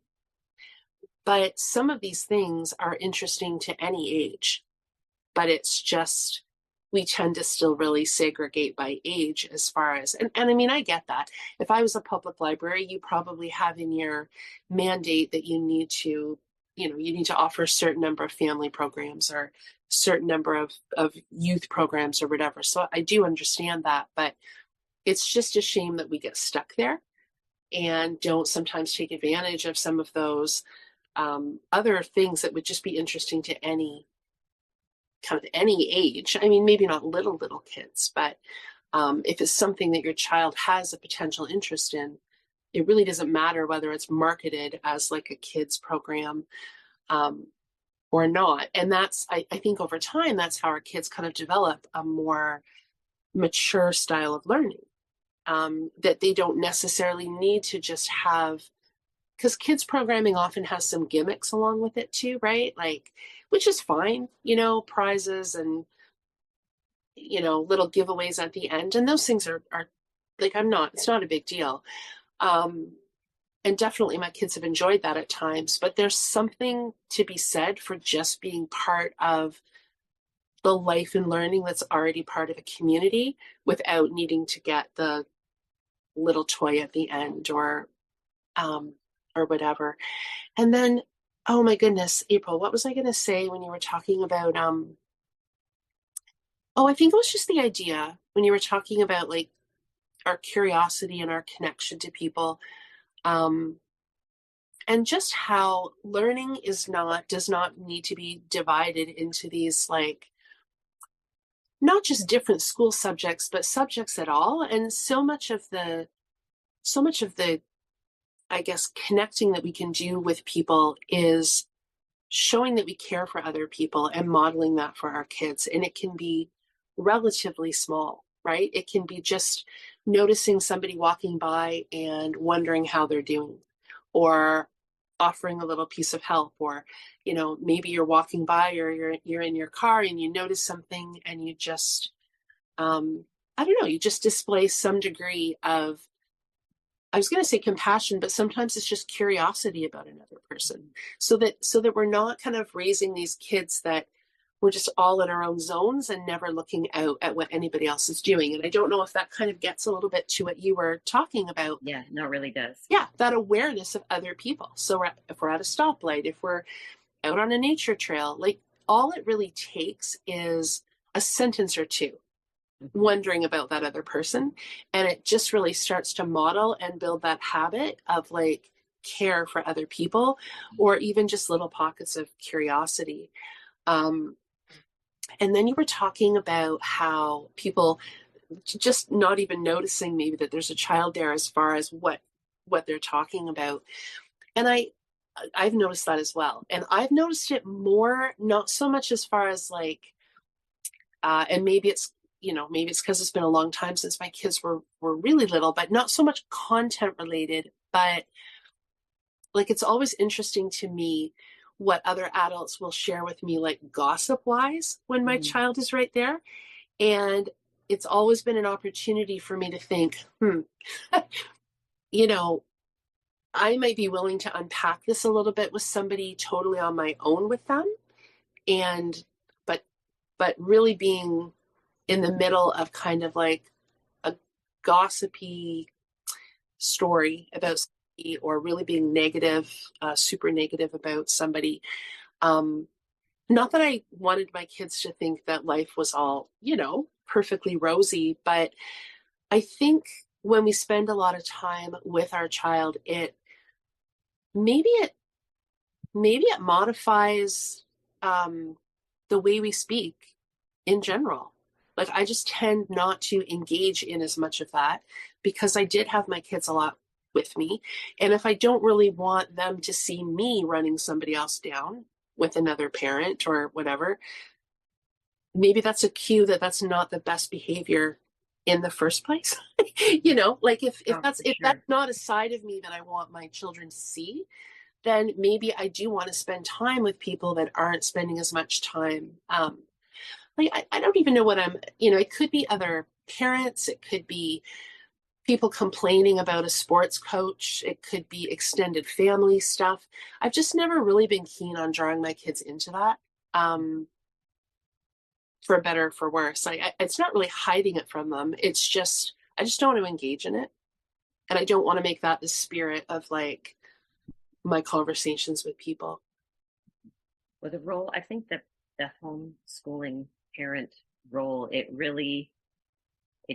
But some of these things are interesting to any age, but it's just, we tend to still really segregate by age as far as, and I mean, I get that. If I was a public library, you probably have in your mandate that you need to offer a certain number of family programs or a certain number of youth programs or whatever. So I do understand that, but it's just a shame that we get stuck there and don't sometimes take advantage of some of those other things that would just be interesting to any age. I mean, maybe not little kids, but if it's something that your child has a potential interest in, it really doesn't matter whether it's marketed as like a kids program or not. And that's, I think over time, that's how our kids kind of develop a more mature style of learning. That they don't necessarily need to just have, because kids programming often has some gimmicks along with it too, right? Like, which is fine, prizes and, little giveaways at the end. And those things are like, it's not a big deal. And definitely my kids have enjoyed that at times, but there's something to be said for just being part of the life and learning that's already part of a community without needing to get the little toy at the end or whatever. And then, oh my goodness, April, what was I going to say when you were talking about, I think it was just the idea when you were talking about like our curiosity and our connection to people, and just how learning does not need to be divided into these like not just different school subjects, but subjects at all. And so much of the, I guess, connecting that we can do with people is showing that we care for other people and modeling that for our kids. And it can be relatively small, right? It can be just noticing somebody walking by and wondering how they're doing, or offering a little piece of help, or, you know, maybe you're walking by, or you're in your car and you notice something and you just, I don't know, you just display some degree of, I was going to say compassion, but sometimes it's just curiosity about another person, so that we're not kind of raising these kids that we're just all in our own zones and never looking out at what anybody else is doing. And I don't know if that kind of gets a little bit to what you were talking about. Yeah, no, it really does. Yeah, that awareness of other people. So if we're at a stoplight, if we're out on a nature trail, like, all it really takes is a sentence or two wondering about that other person, and it just really starts to model and build that habit of like care for other people, or even just little pockets of curiosity. And then you were talking about how people just not even noticing maybe that there's a child there as far as what they're talking about. And I've noticed that as well, and I've noticed it more, not so much as far as like, and maybe it's, you know, maybe it's because it's been a long time since my kids were really little, but not so much content related, but like, it's always interesting to me what other adults will share with me, like gossip wise, when my child is right there. And it's always been an opportunity for me to think, you know, I might be willing to unpack this a little bit with somebody totally on my own with them. And, but really being in the middle of kind of like a gossipy story about somebody, or really being negative, super negative about somebody. Not that I wanted my kids to think that life was all, you know, perfectly rosy, but I think when we spend a lot of time with our child, maybe it modifies the way we speak in general. Like, I just tend not to engage in as much of that because I did have my kids a lot with me. And if I don't really want them to see me running somebody else down with another parent or whatever, maybe that's a cue that that's not the best behavior in the first place. You know, like if that's not a side of me that I want my children to see, then maybe I do want to spend time with people that aren't spending as much time. Like, I don't even know what you know, it could be other parents, it could be people complaining about a sports coach, it could be extended family stuff. I've just never really been keen on drawing my kids into that, for better or for worse. It's not really hiding it from them. It's just, I just don't want to engage in it. And I don't want to make that the spirit of like my conversations with people. Well, the role, I think that the homeschooling parent role, it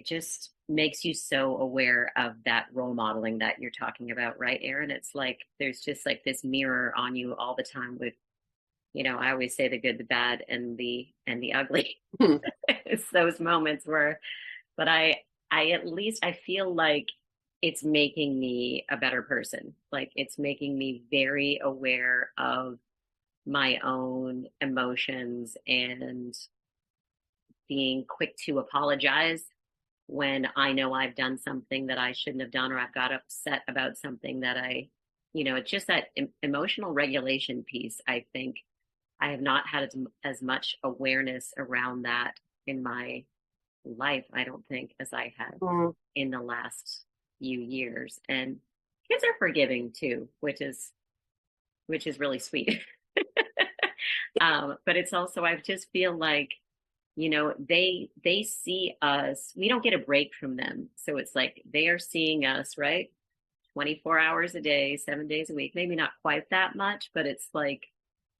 just makes you so aware of that role modeling that you're talking about, right, Erin? It's like there's just like this mirror on you all the time with, you know, I always say the good, the bad, and the ugly. It's those moments where, but I at least I feel like it's making me a better person. Like, it's making me very aware of my own emotions and being quick to apologize when I know I've done something that I shouldn't have done, or I've got upset about something that you know, it's just that emotional regulation piece. I think I have not had as much awareness around that in my life, I don't think, as I have in the last few years. And kids are forgiving too, which is really sweet. But it's also, I just feel like, you know, they see us, we don't get a break from them. So it's like they are seeing us, right? 24 hours a day, 7 days a week, maybe not quite that much, but it's like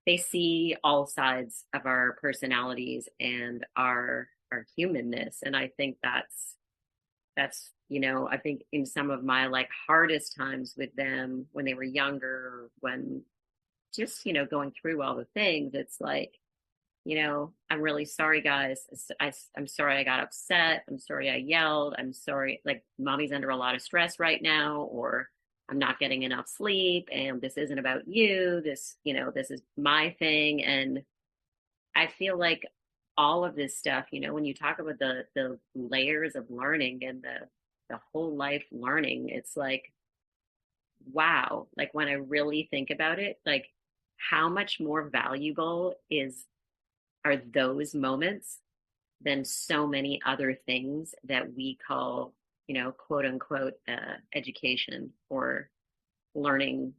they see all sides of our personalities and our humanness. And I think that's, you know, I think in some of my like hardest times with them when they were younger, when just, you know, going through all the things, it's like I'm really sorry, guys. I'm sorry I got upset. I'm sorry I yelled. I'm sorry, like, mommy's under a lot of stress right now, or I'm not getting enough sleep, and this isn't about you. This is my thing. And I feel like all of this stuff, when you talk about the layers of learning and the whole life learning, it's like, wow, like when I really think about it, like how much more valuable are those moments than so many other things that we call, quote unquote, education or learning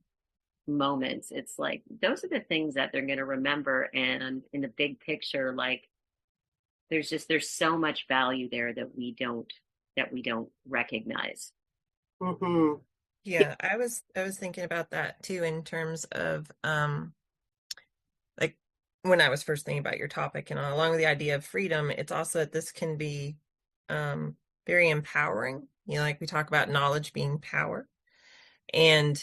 moments. It's like those are the things that they're going to remember. And in the big picture, like there's so much value there that we don't recognize. Mm-hmm. Yeah, I was thinking about that too in terms of like when I was first thinking about your topic, and along with the idea of freedom, it's also that this can be very empowering. Like we talk about knowledge being power, and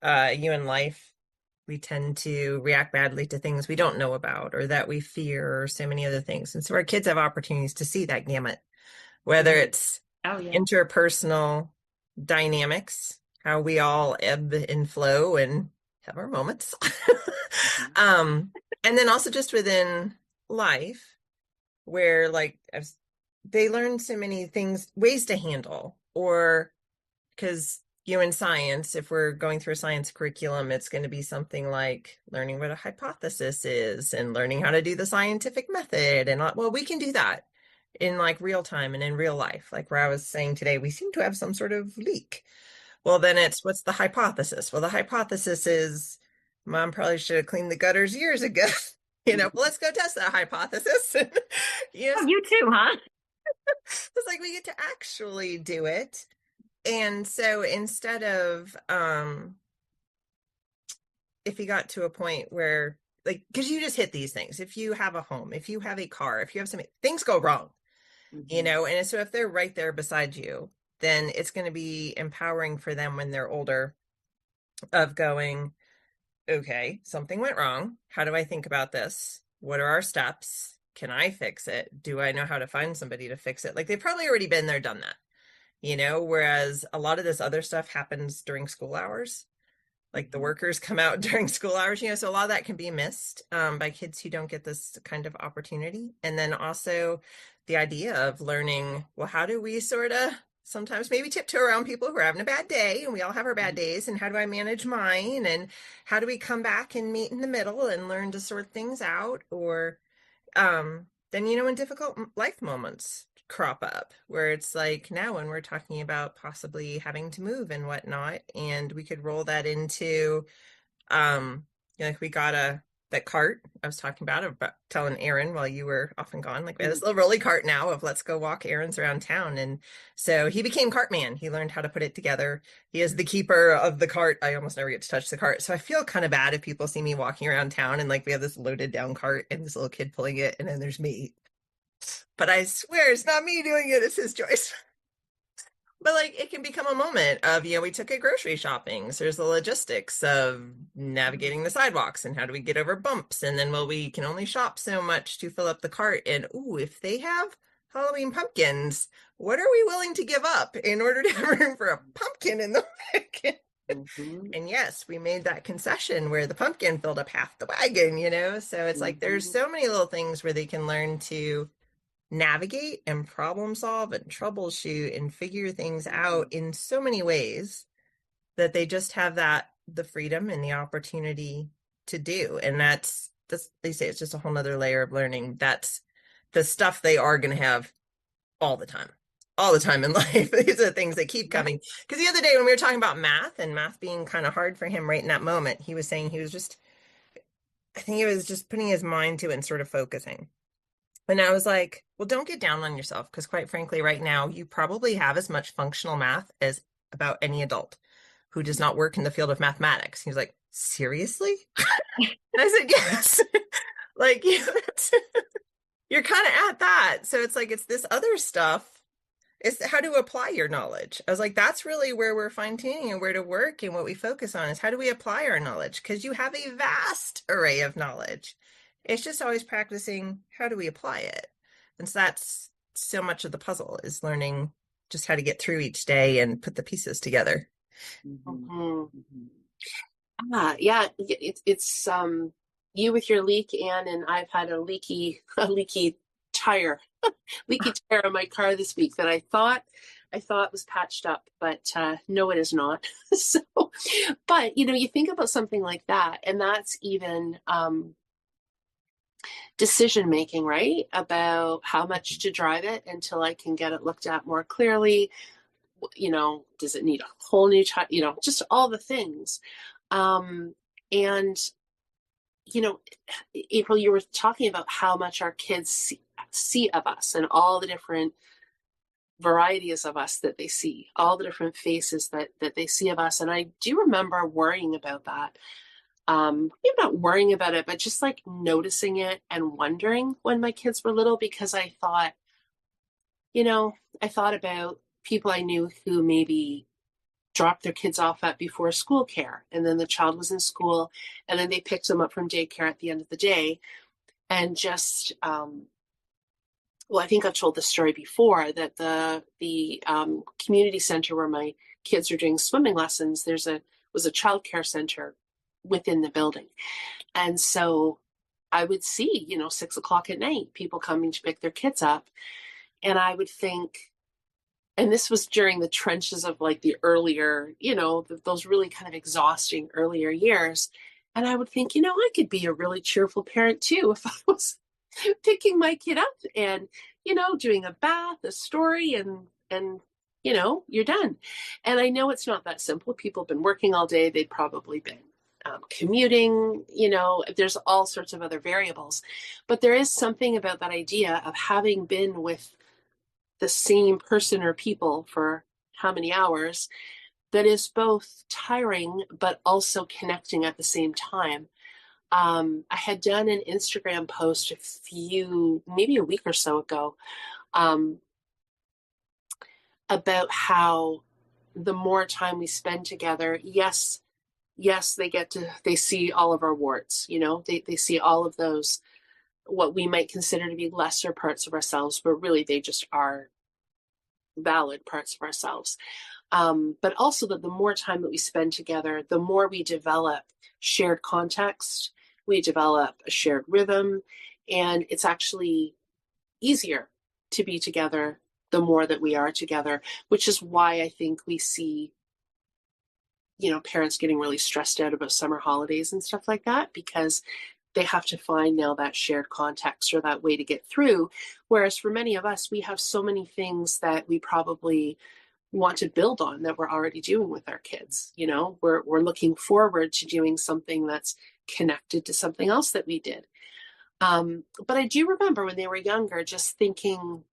in life we tend to react badly to things we don't know about or that we fear or so many other things. And so our kids have opportunities to see that gamut, whether it's Oh yeah. interpersonal dynamics, how we all ebb and flow and have our moments. Mhm. And then also just within life, where like they learn so many things, ways to handle, or because in science, if we're going through a science curriculum, it's going to be something like learning what a hypothesis is and learning how to do the scientific method. And well, we can do that in like real time and in real life. Like where I was saying today, we seem to have some sort of leak. Well, then it's what's the hypothesis? Well, the hypothesis is mom probably should have cleaned the gutters years ago. Well, let's go test that hypothesis. Oh, you too, huh? It's like we get to actually do it. And so instead of if you got to a point where like, because you just hit these things, if you have a home, if you have a car, if you have something, things go wrong, and so if they're right there beside you, then it's going to be empowering for them when they're older of going, okay, something went wrong. How do I think about this? What are our steps? Can I fix it? Do I know how to find somebody to fix it? Like they've probably already been there, done that. Whereas a lot of this other stuff happens during school hours. Like the workers come out during school hours, so a lot of that can be missed by kids who don't get this kind of opportunity. And then also the idea of learning, well, how do we sort of sometimes maybe tiptoe around people who are having a bad day, and we all have our bad days, and how do I manage mine? And how do we come back and meet in the middle and learn to sort things out? Or then, when difficult life moments crop up where it's like now when we're talking about possibly having to move and whatnot, and we could roll that into like we got that cart I was talking about telling Aaron while you were off and gone, like we have this little rolly cart now of let's go walk errands around town. And so he became cart man. He learned how to put it together. He is the keeper of the cart. I almost never get to touch the cart, so I feel kind of bad if people see me walking around town and like we have this loaded down cart and this little kid pulling it, and then there's me. But I swear it's not me doing it, it's his choice. But like it can become a moment of, we took it grocery shopping. So there's the logistics of navigating the sidewalks and how do we get over bumps. And then, well, we can only shop so much to fill up the cart. And if they have Halloween pumpkins, what are we willing to give up in order to have room for a pumpkin in the wagon? And yes, we made that concession where the pumpkin filled up half the wagon, So it's like there's so many little things where they can learn to navigate and problem solve and troubleshoot and figure things out in so many ways that they just have the freedom and the opportunity to do. And they say it's just a whole nother layer of learning. That's the stuff they are going to have all the time in life. These are things that keep coming. Because the other day when we were talking about math and math being kind of hard for him right in that moment, he was saying I think he was just putting his mind to it and sort of focusing. And I was like, well, don't get down on yourself, because quite frankly, right now, you probably have as much functional math as about any adult who does not work in the field of mathematics. He was like, seriously? And I said, yes. Like, you're kind of at that. So it's like, it's this other stuff. It's how to apply your knowledge. I was like, that's really where we're fine-tuning and where to work, and what we focus on is how do we apply our knowledge? Because you have a vast array of knowledge. It's just always practicing, how do we apply it? And so that's so much of the puzzle, is learning just how to get through each day and put the pieces together. Yeah, it's you with your leak, Anne, and I've had a leaky tire, leaky tire on my car this week that I thought was patched up, but no, it is not. So, but you think about something like that, and that's even decision making, right? About how much to drive it until I can get it looked at more clearly. Does it need a whole new tire? Just all the things. And April, you were talking about how much our kids see of us and all the different varieties of us that they see, all the different faces that they see of us. And I do remember worrying about that. Maybe not worrying about it, but just like noticing it and wondering when my kids were little, because I thought about people I knew who maybe dropped their kids off at before school care, and then the child was in school, and then they picked them up from daycare at the end of the day. And just I think I've told this story before, that the community center where my kids are doing swimming lessons, was a child care center within the building. And so I would see 6:00 at night, people coming to pick their kids up, and I would think, and this was during the trenches of like the earlier, those really kind of exhausting earlier years. And I would think, I could be a really cheerful parent too if I was picking my kid up and, doing a bath, a story, and you're done. And I know it's not that simple. People have been working all day. They've probably been commuting, there's all sorts of other variables. But there is something about that idea of having been with the same person or people for how many hours that is both tiring but also connecting at the same time. I had done an Instagram post maybe a week or so ago, about how the more time we spend together, yes, they see all of our warts, they see all of those, what we might consider to be lesser parts of ourselves, but really they just are valid parts of ourselves. But also that the more time that we spend together, the more we develop shared context, we develop a shared rhythm, and it's actually easier to be together the more that we are together, which is why I think we see parents getting really stressed out about summer holidays and stuff like that, because they have to find now that shared context or that way to get through. Whereas for many of us, we have so many things that we probably want to build on that we're already doing with our kids. We're looking forward to doing something that's connected to something else that we did. But I do remember when they were younger, just thinking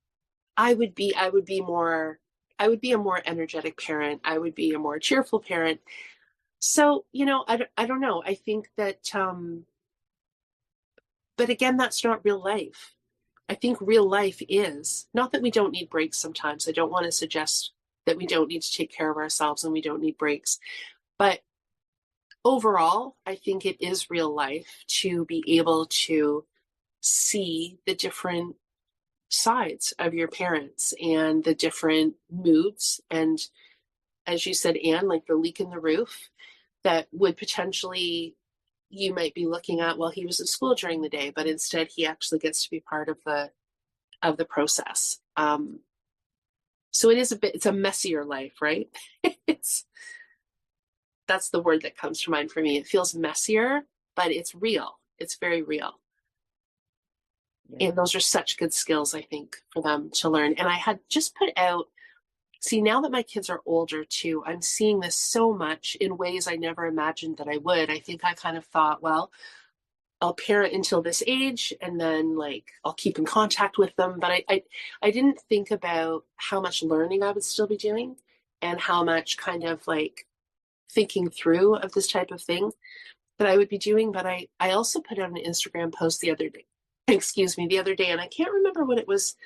I would be a more energetic parent. I would be a more cheerful parent. So, I don't know. I think that, but again, that's not real life. I think real life is not that we don't need breaks sometimes. I don't want to suggest that we don't need to take care of ourselves and we don't need breaks. But overall, I think it is real life to be able to see the different sides of your parents and the different moods. And as you said, Anne, like the leak in the roof that would potentially, you might be looking at, well, he was in school during the day, but instead he actually gets to be part of the process. So it's a messier life, right? That's the word that comes to mind for me. It feels messier, but it's real. It's very real. Yeah. And those are such good skills, I think, for them to learn. And I had just put out, now that my kids are older too, I'm seeing this so much in ways I never imagined that I would. I think I kind of thought, well, I'll parent until this age and then I'll keep in contact with them. But I didn't think about how much learning I would still be doing and how much kind of thinking through of this type of thing that I would be doing. But I also put out an Instagram post the other day, and I can't remember what it was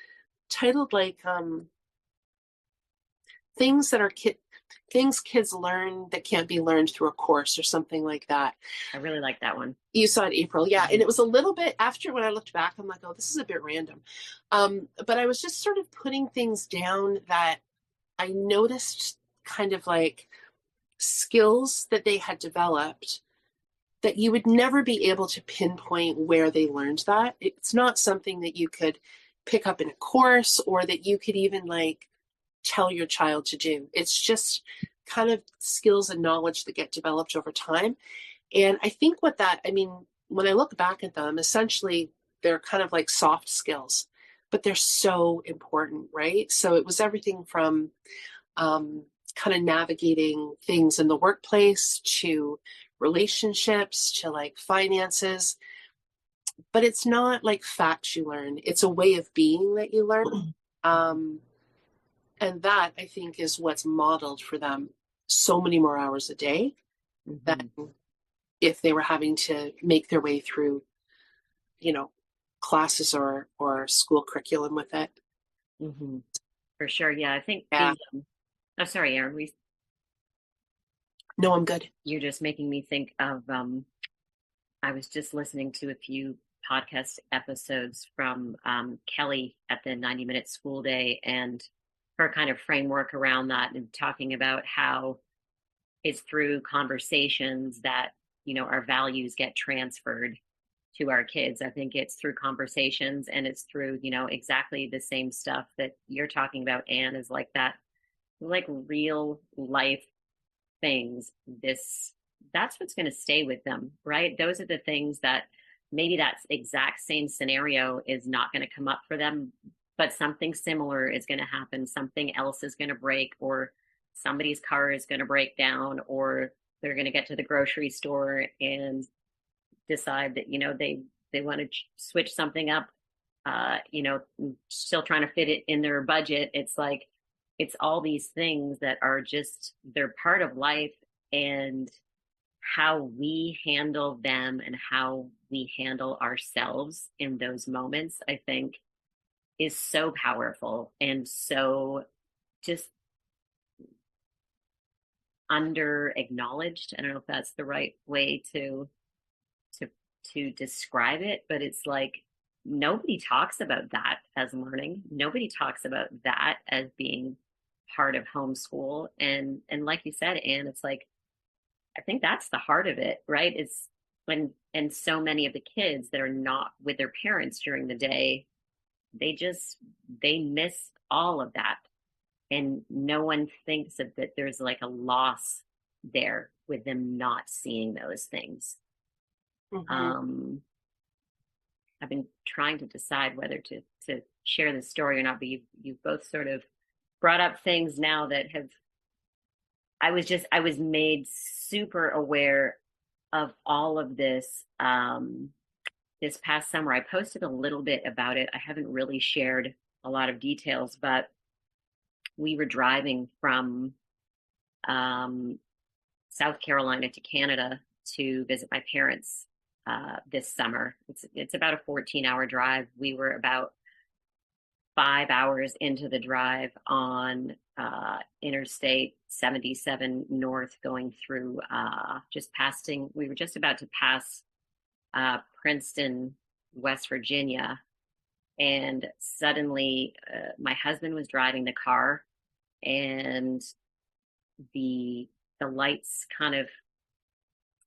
titled, things that things kids learn that can't be learned through a course or something like that. I really like that one. You saw it, April. Yeah. Mm-hmm. And it was a little bit after, when I looked back, I'm like, oh, this is a bit random. But I was just sort of putting things down that I noticed, kind of like skills that they had developed that you would never be able to pinpoint where they learned that. It's not something that you could pick up in a course or that you could even like tell your child to do. It's just kind of skills and knowledge that get developed over time. And I think when I look back at them, essentially they're kind of like soft skills, but they're so important, right? So it was everything from kind of navigating things in the workplace to relationships to like finances. But it's not like facts you learn, it's a way of being that you learn. And that, I think, is what's modeled for them so many more hours a day than if they were having to make their way through, classes or school curriculum with it. Mm-hmm. For sure. Yeah, I think. Yeah. Oh, sorry, Erin. No, I'm good. You're just making me think of. I was just listening to a few podcast episodes from Kelly at the 90-minute school day, and her kind of framework around that, and talking about how it's through conversations that our values get transferred to our kids. I think it's through conversations, and it's through exactly the same stuff that you're talking about, Anne, is like that, like real life things. That's what's going to stay with them, right? Those are the things that maybe that exact same scenario is not going to come up for them, but something similar is going to happen. Something else is going to break, or somebody's car is going to break down, or they're going to get to the grocery store and decide that they want to switch something up, still trying to fit it in their budget. It's like, it's all these things that are just, they're part of life, and how we handle them and how we handle ourselves in those moments, I think, is so powerful and so just under acknowledged. I don't know if that's the right way to describe it, but it's like nobody talks about that as learning. Nobody talks about that as being part of homeschool. And like you said, Anne, it's like, I think that's the heart of it, right? It's and so many of the kids that are not with their parents during the day, they miss all of that. And no one thinks that there's like a loss there with them not seeing those things. Mm-hmm. I've been trying to decide whether to share this story or not, but you've both sort of brought up things now that have, I was made super aware of all of this this past summer. I posted a little bit about it. I haven't really shared a lot of details, but we were driving from South Carolina to Canada to visit my parents this summer. It's about a 14-hour drive. We were about 5 hours into the drive on Interstate 77 North, going through we were just about to pass Princeton, West Virginia. And suddenly my husband was driving the car, and the lights kind of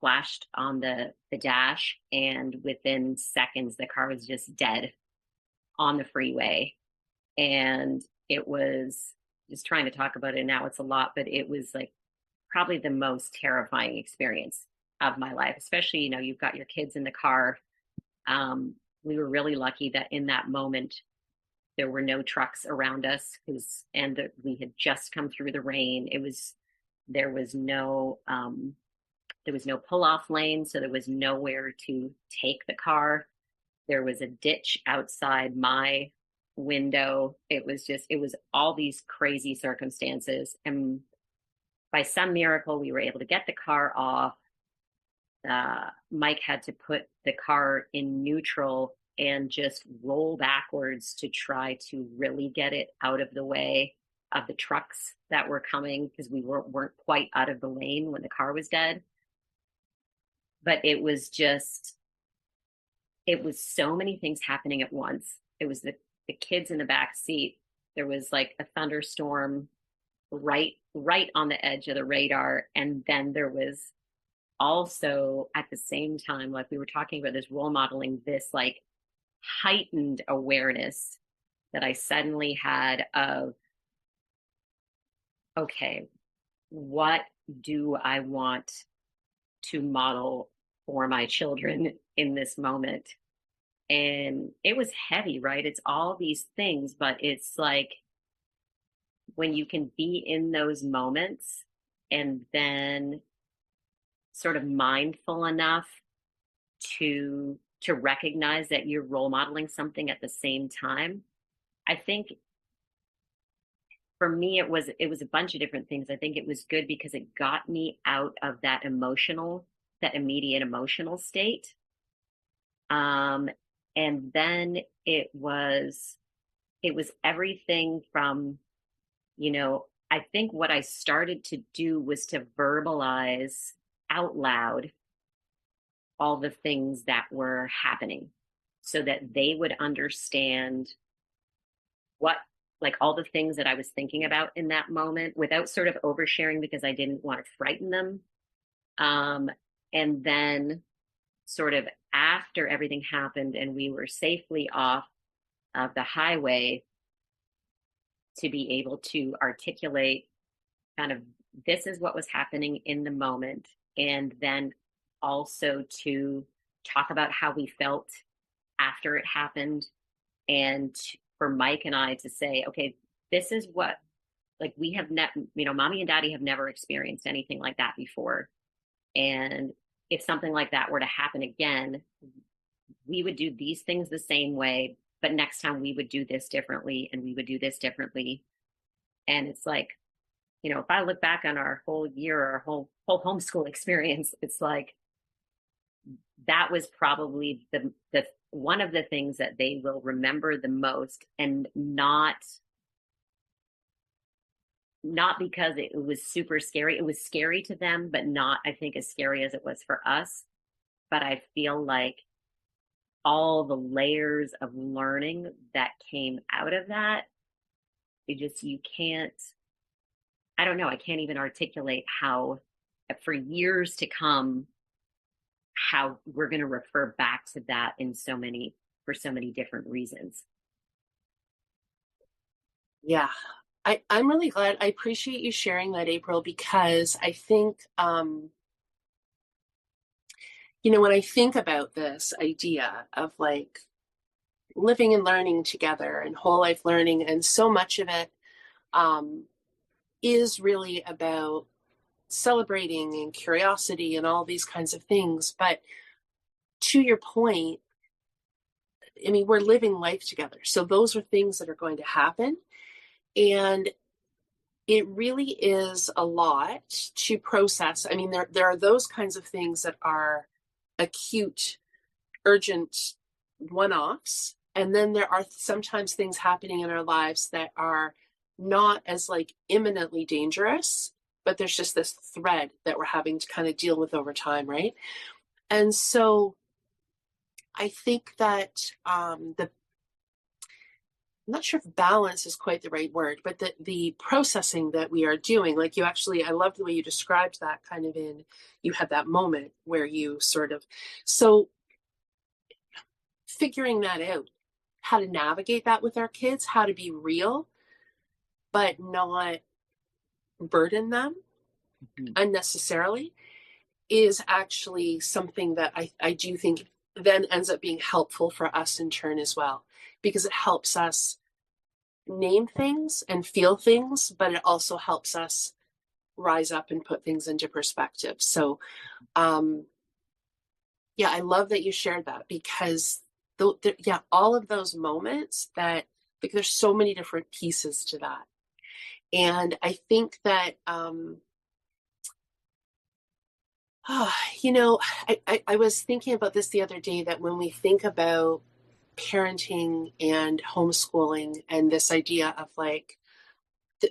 flashed on the dash, and within seconds the car was just dead on the freeway. And it was, just trying to talk about it now, it's a lot, but it was like probably the most terrifying experience of my life, especially, you've got your kids in the car. We were really lucky that in that moment there were no trucks around us, and we had just come through the rain. There was no pull-off lane, so there was nowhere to take the car. There was a ditch outside my window. It was all these crazy circumstances, and by some miracle we were able to get the car off. Mike had to put the car in neutral and just roll backwards to try to really get it out of the way of the trucks that were coming, because we weren't quite out of the lane when the car was dead. But it was so many things happening at once. It was the kids in the back seat. There was like a thunderstorm right on the edge of the radar. And then there was also at the same time, like we were talking about this role modeling, this like heightened awareness that I suddenly had of, okay, what do I want to model for my children in this moment? And it was heavy, right? It's all these things, but it's like when you can be in those moments and then sort of mindful enough to recognize that you're role modeling something at the same time. I think for me it was a bunch of different things. I think it was good because it got me out of that immediate emotional state. And then it was everything from, I think what I started to do was to verbalize out loud all the things that were happening so that they would understand all the things that I was thinking about in that moment without sort of oversharing because I didn't want to frighten them. And then sort of after everything happened and we were safely off of the highway, to be able to articulate kind of this is what was happening in the moment, and then also to talk about how we felt after it happened, and for Mike and I to say, okay, this is what, like, we have mommy and daddy have never experienced anything like that before. And if something like that were to happen again, we would do these things the same way, but next time we would do this differently and we would do this differently. And it's like, if I look back on our whole year, our whole homeschool experience, it's like, that was probably the one of the things that they will remember the most, and not because it was super scary. It was scary to them, but not, I think, as scary as it was for us. But I feel like all the layers of learning that came out of that, you can't, I don't know, I can't even articulate how for years to come, how we're going to refer back to that for so many different reasons. Yeah, I'm really glad. I appreciate you sharing that, April, because I think, when I think about this idea of like living and learning together and whole life learning, and so much of it is really about celebrating and curiosity and all these kinds of things. But to your point, I mean, we're living life together. So those are things that are going to happen. And it really is a lot to process. I mean, there are those kinds of things that are acute, urgent one-offs. And then there are sometimes things happening in our lives that are not as like imminently dangerous, but there's just this thread that we're having to kind of deal with over time, right? And so I think that I'm not sure if balance is quite the right word, but the processing that we are doing, like I love the way you described that kind of you had that moment where you so figuring that out, how to navigate that with our kids, how to be real, but not burden them unnecessarily, is actually something that I do think then ends up being helpful for us in turn as well, because it helps us name things and feel things, but it also helps us rise up and put things into perspective. So I love that you shared that, because all of those moments that, like, there's so many different pieces to that. And I think that I was thinking about this the other day, that when we think about parenting and homeschooling and this idea of like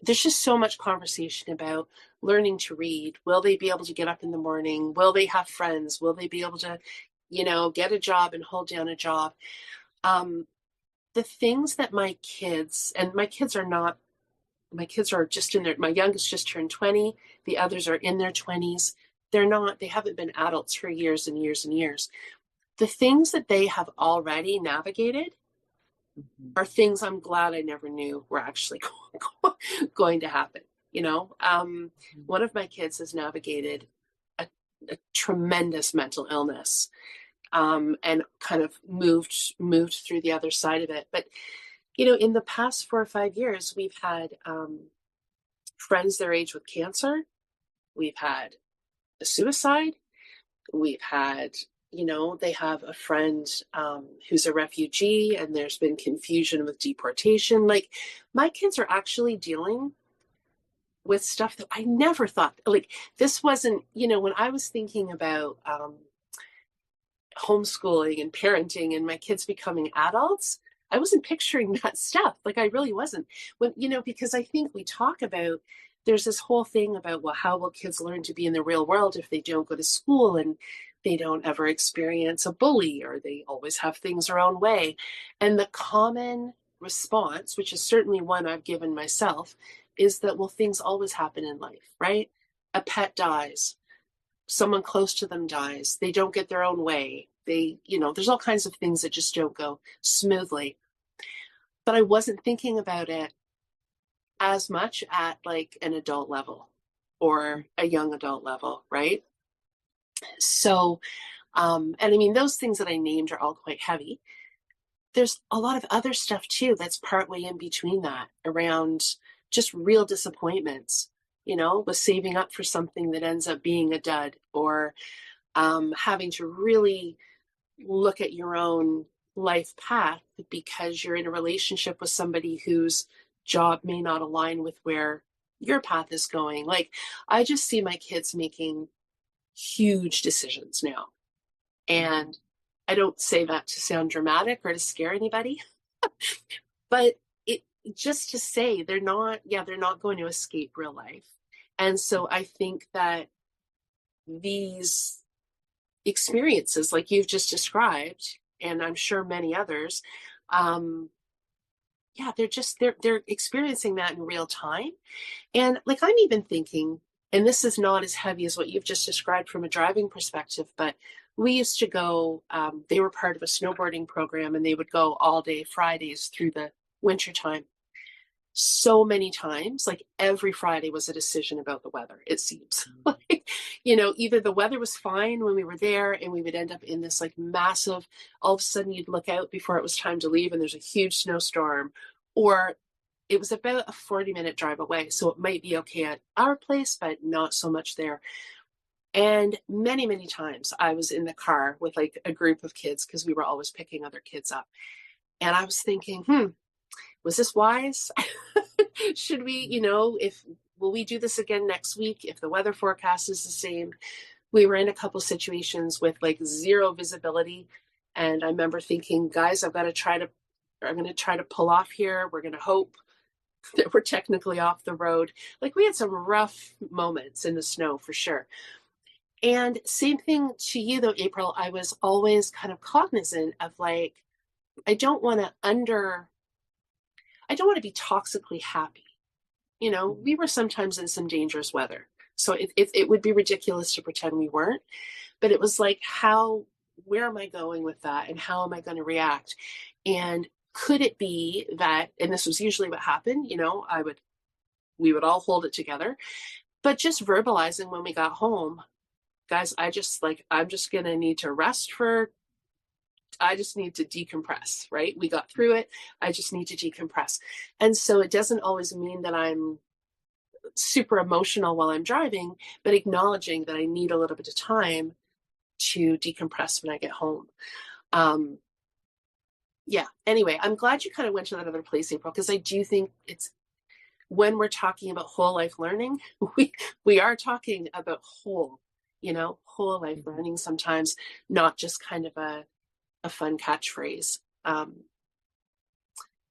there's just so much conversation about learning to read. Will they be able to get up in the morning? Will they have friends? Will they be able to, get a job and hold down a job? The things that my kids are just my youngest just turned 20. The others are in their 20s. They haven't been adults for years and years and years. The things that they have already navigated are things I'm glad I never knew were actually going to happen. One of my kids has navigated a tremendous mental illness, and kind of moved through the other side of it. But, in the past 4 or 5 years, we've had friends their age with cancer. We've had a suicide. We've had, they have a friend who's a refugee, and there's been confusion with deportation. Like, my kids are actually dealing with stuff that I never thought, like, this wasn't, when I was thinking about homeschooling and parenting and my kids becoming adults, I wasn't picturing that stuff. Like, I really wasn't. Because I think we talk about, there's this whole thing about, well, how will kids learn to be in the real world if they don't go to school and they don't ever experience a bully, or they always have things their own way? And the common response, which is certainly one I've given myself, is that, well, things always happen in life, right? A pet dies. Someone close to them dies. They don't get their own way. There's all kinds of things that just don't go smoothly. But I wasn't thinking about it as much at like an adult level or a young adult level, right? So, and I mean, those things that I named are all quite heavy. There's a lot of other stuff too that's partway in between that, around just real disappointments, with saving up for something that ends up being a dud, or having to really look at your own life path because you're in a relationship with somebody whose job may not align with where your path is going. Like, I just see my kids making huge decisions now. And I don't say that to sound dramatic or to scare anybody, but just to say they're not going to escape real life. And so I think that these experiences like you've just described, and I'm sure many others, they're experiencing that in real time. And like, I'm even thinking, and this is not as heavy as what you've just described from a driving perspective, but we used to go, they were part of a snowboarding program, and they would go all day Fridays through the wintertime. So many times, like every Friday was a decision about the weather, it seems. Like, either the weather was fine when we were there and we would end up in this like massive, all of a sudden you'd look out before it was time to leave and there's a huge snowstorm, or it was about a 40-minute drive away. So it might be okay at our place, but not so much there. And many, many times I was in the car with like a group of kids, because we were always picking other kids up. And I was thinking, was this wise? Should we, will we do this again next week if the weather forecast is the same? We were in a couple situations with like zero visibility. And I remember thinking, guys, I'm going to try to pull off here. We're going to hope that we're technically off the road. Like, we had some rough moments in the snow for sure. And same thing to you though, April, I was always kind of cognizant of like, I don't want to be toxically happy. We were sometimes in some dangerous weather. So it would be ridiculous to pretend we weren't. But it was like, where am I going with that? And how am I going to react? And could it be that, and this was usually what happened, we would all hold it together. But just verbalizing when we got home, guys, I'm just going to need to rest I just need to decompress, right? We got through it. I just need to decompress. And so it doesn't always mean that I'm super emotional while I'm driving, but acknowledging that I need a little bit of time to decompress when I get home. Anyway, I'm glad you kind of went to that other place, April, because I do think it's, when we're talking about whole life learning, we are talking about whole life learning sometimes, not just kind of a fun catchphrase.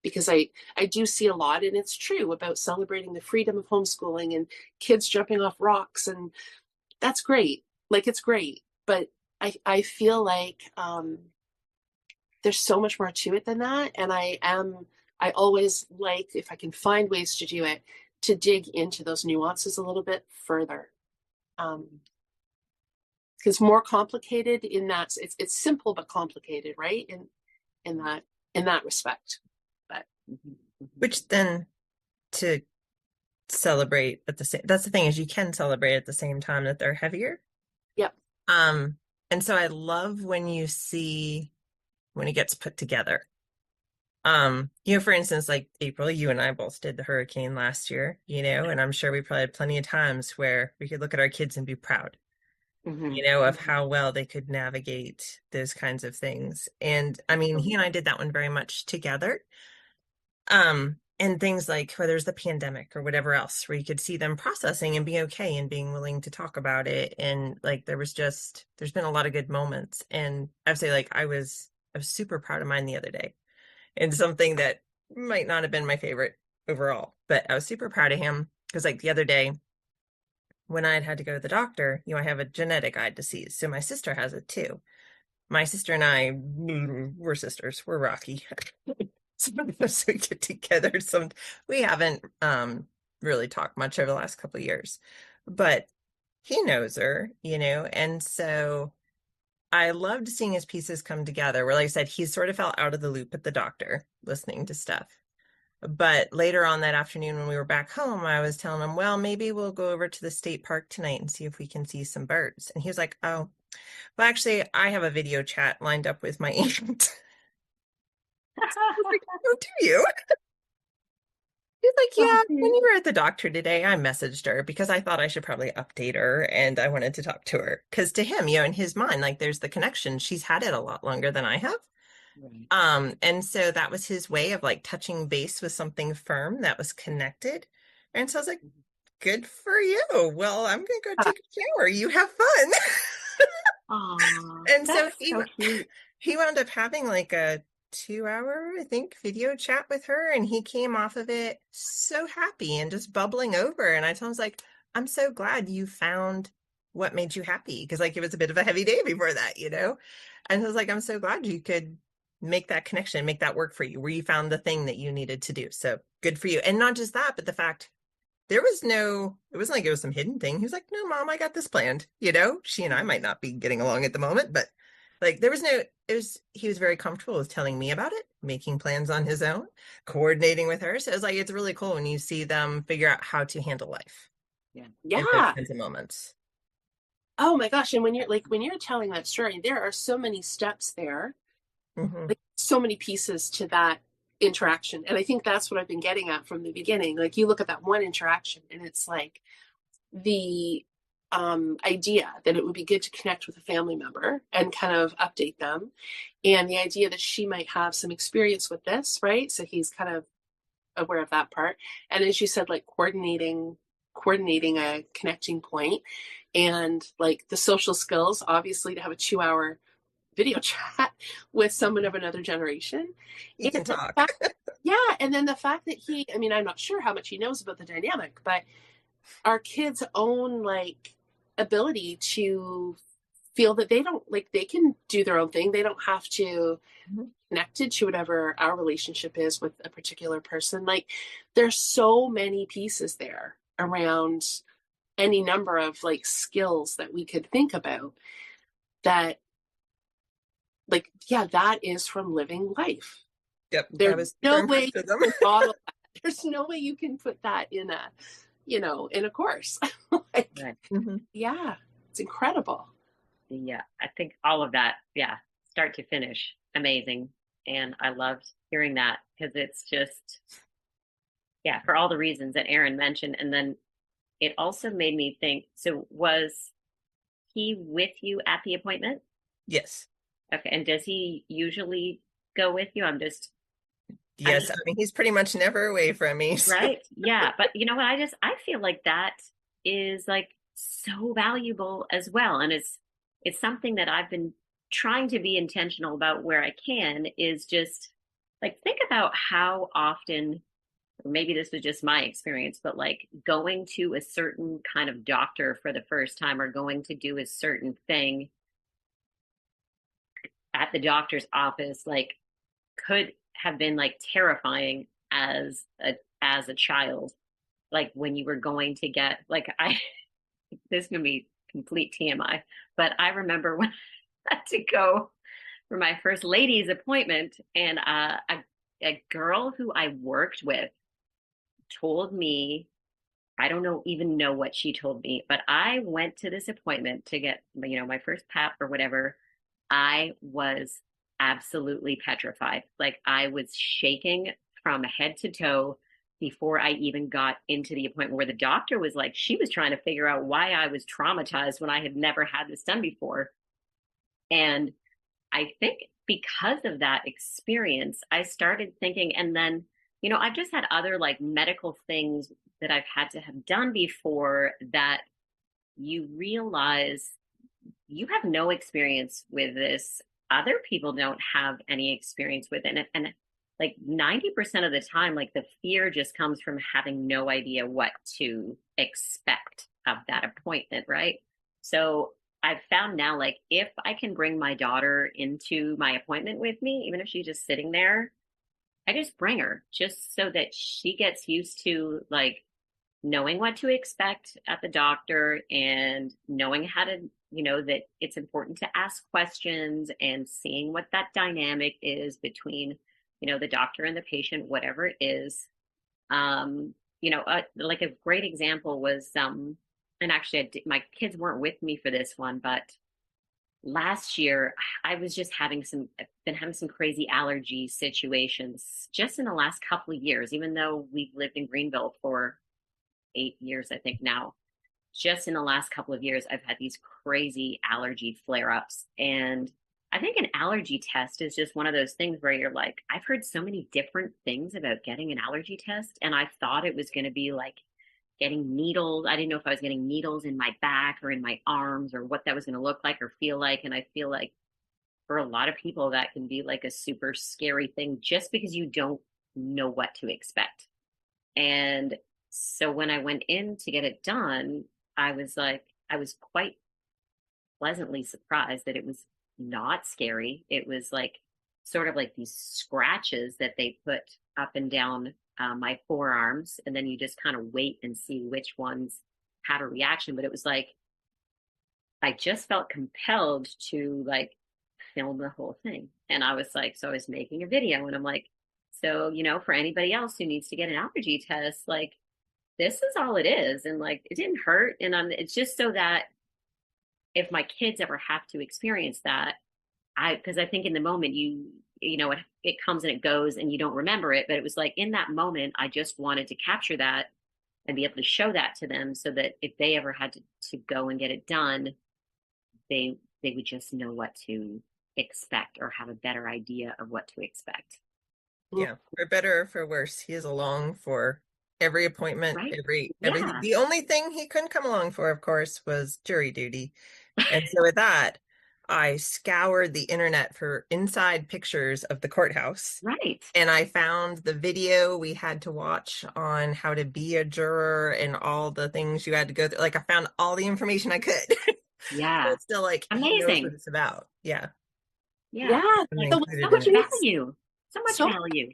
because I do see a lot, and it's true, about celebrating the freedom of homeschooling and kids jumping off rocks, and that's great. Like, it's great, but I feel like there's so much more to it than that, and I always like, if I can find ways to do it, to dig into those nuances a little bit further. Because more complicated in that it's simple but complicated, right? In that respect. But which then to celebrate at the same, that's the thing, is you can celebrate at the same time that they're heavier. Yep. And so I love when you see when it gets put together. For instance, like April, you and I both did the hurricane last year, and I'm sure we probably had plenty of times where we could look at our kids and be proud, of how well they could navigate those kinds of things. And I mean, he and I did that one very much together. And things like whether it's the pandemic or whatever else, where you could see them processing and being okay and being willing to talk about it. And like, there's been a lot of good moments. And I would say, like, I was super proud of mine the other day, and something that might not have been my favorite overall, but I was super proud of him because, like, the other day when I had to go to the doctor, I have a genetic eye disease. So my sister has it too. My sister and I, we're sisters. We're rocky. Sometimes we get together. We haven't really talked much over the last couple of years, but he knows her, and so I loved seeing his pieces come together, where, like I said, he sort of felt out of the loop at the doctor listening to stuff. But later on that afternoon when we were back home, I was telling him, well, maybe we'll go over to the state park tonight and see if we can see some birds. And he was like, oh, well, actually, I have a video chat lined up with my aunt. I was like, oh, do you? He's like, yeah, when you were at the doctor today, I messaged her because I thought I should probably update her, and I wanted to talk to her. Because to him, in his mind, like, there's the connection. She's had it a lot longer than I have. Right. And so that was his way of, like, touching base with something firm that was connected. And so I was like, good for you. Well, I'm going to go take a shower. You have fun. And so he wound up having like a 2-hour, I think, video chat with her, and he came off of it so happy and just bubbling over. And I told him, I was like, I'm so glad you found what made you happy, because, like, it was a bit of a heavy day before that, and I was like, I'm so glad you could make that connection, make that work for you, where you found the thing that you needed to do. So good for you. And not just that, but the fact it wasn't like it was some hidden thing. He was like, no, Mom, I got this planned. She and I might not be getting along at the moment, but, like, he was very comfortable with telling me about it, making plans on his own, coordinating with her. So it's like, it's really cool when you see them figure out how to handle life. Yeah. In those kinds of moments. Oh my gosh. And when you're telling that story, there are so many steps there, like, so many pieces to that interaction. And I think that's what I've been getting at from the beginning. Like, you look at that one interaction, and it's like the idea that it would be good to connect with a family member and kind of update them, and the idea that she might have some experience with this, right? So he's kind of aware of that part. And as you said, like, coordinating a connecting point, and, like, the social skills, obviously, to have a 2-hour video chat with someone of another generation. You can talk. And then the fact that I'm not sure how much he knows about the dynamic, but our kids' own, like, ability to feel that they can do their own thing. They don't have to be connected to whatever our relationship is with a particular person. Like, there's so many pieces there around any number of, like, skills that we could think about that, like, that is from living life. Yep. There's no way you can model that. There's no way you can put that in a course. Like, right. Yeah, it's incredible. Yeah, I think all of that, start to finish, amazing. And I loved hearing that, because it's just, for all the reasons that Aaron mentioned. And then it also made me think, so was he with you at the appointment? Yes. Okay. And does he usually go with you? Yes. I mean, he's pretty much never away from me. So. Right. Yeah. But you know what? I feel like that is, like, so valuable as well. And it's something that I've been trying to be intentional about, where I can, is just, like, think about how often, or maybe this was just my experience, but like going to a certain kind of doctor for the first time or going to do a certain thing at the doctor's office, like could have been like terrifying as a child. Like when you were going to get like I this is gonna be complete TMI, but I remember when I had to go for my first ladies appointment, and a girl who I worked with told me, I don't know even know what she told me, but I went to this appointment to get, you know, my first PAP or whatever. I was absolutely petrified. Like I was shaking from head to toe before I even got into the appointment, where the doctor was like, she was trying to figure out why I was traumatized when I had never had this done before. And I think because of that experience, I started thinking, and then, you know, I've just had other like medical things that I've had to have done before that you realize you have no experience with this. Other people don't have any experience with it. And like 90% of the time, like the fear just comes from having no idea what to expect of that appointment, right? So I've found now, like, if I can bring my daughter into my appointment with me, even if she's just sitting there, I just bring her just so that she gets used to like knowing what to expect at the doctor and knowing how to, you know, that it's important to ask questions and seeing what that dynamic is between, you know, the doctor and the patient, whatever it is. You know, like a great example was, and actually my kids weren't with me for this one, but last year I was just I've been having some crazy allergy situations just in the last couple of years, even though we've lived in Greenville for 8 years, I think now. Just in the last couple of years, I've had these crazy allergy flare ups. And I think an allergy test is just one of those things where you're like, I've heard so many different things about getting an allergy test. And I thought it was going to be like getting needles. I didn't know if I was getting needles in my back or in my arms or what that was going to look like or feel like. And I feel like for a lot of people, that can be like a super scary thing just because you don't know what to expect. And so when I went in to get it done, I was quite pleasantly surprised that it was not scary. It was like sort of like these scratches that they put up and down my forearms. And then you just kind of wait and see which ones had a reaction. But it was like, I just felt compelled to like film the whole thing. And I was like, so I was making a video and I'm like, so, you know, for anybody else who needs to get an allergy test, like, this is all it is. And like, it didn't hurt. And it's just so that if my kids ever have to experience that, because I think in the moment you know, it comes and it goes and you don't remember it. But it was like in that moment, I just wanted to capture that and be able to show that to them so that if they ever had to go and get it done, they would just know what to expect or have a better idea of what to expect. Yeah, for better or for worse, he is along for every appointment, right? everything. Yeah. The only thing he couldn't come along for, of course, was jury duty. And so with that, I scoured the internet for inside pictures of the courthouse. Right. And I found the video we had to watch on how to be a juror and all the things you had to go through. Like I found all the information I could. Yeah. So it's still like he knows what it's about. Yeah. Yeah. Like, so much value. So much value.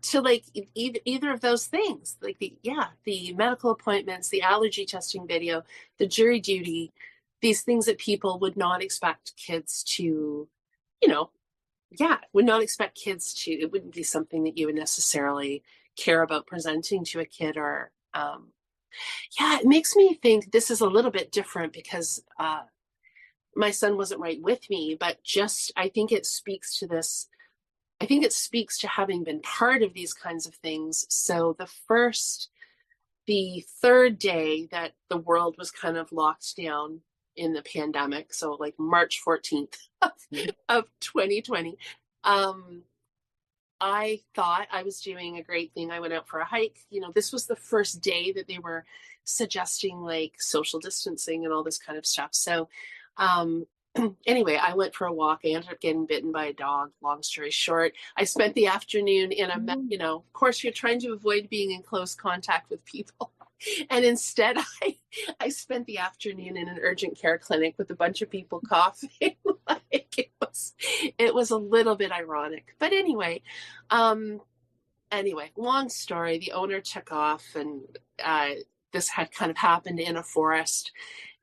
To like either of those things, like the medical appointments, the allergy testing video, the jury duty, these things that people would not expect kids to, you know, would not expect kids to. It wouldn't be something that you would necessarily care about presenting to a kid. Or it makes me think this is a little bit different because my son wasn't right with me, but just I think it speaks to this. I think it speaks to having been part of these kinds of things. So the third day that the world was kind of locked down in the pandemic, so like March 14th of 2020, I thought I was doing a great thing. I went out for a hike. You know, this was the first day that they were suggesting like social distancing and all this kind of stuff. So anyway, I went for a walk. I ended up getting bitten by a dog. Long story short, I spent the afternoon in a, of course, you're trying to avoid being in close contact with people. And instead, I spent the afternoon in an urgent care clinic with a bunch of people coughing. Like it was a little bit ironic. But anyway, long story. The owner took off, and this had kind of happened in a forest.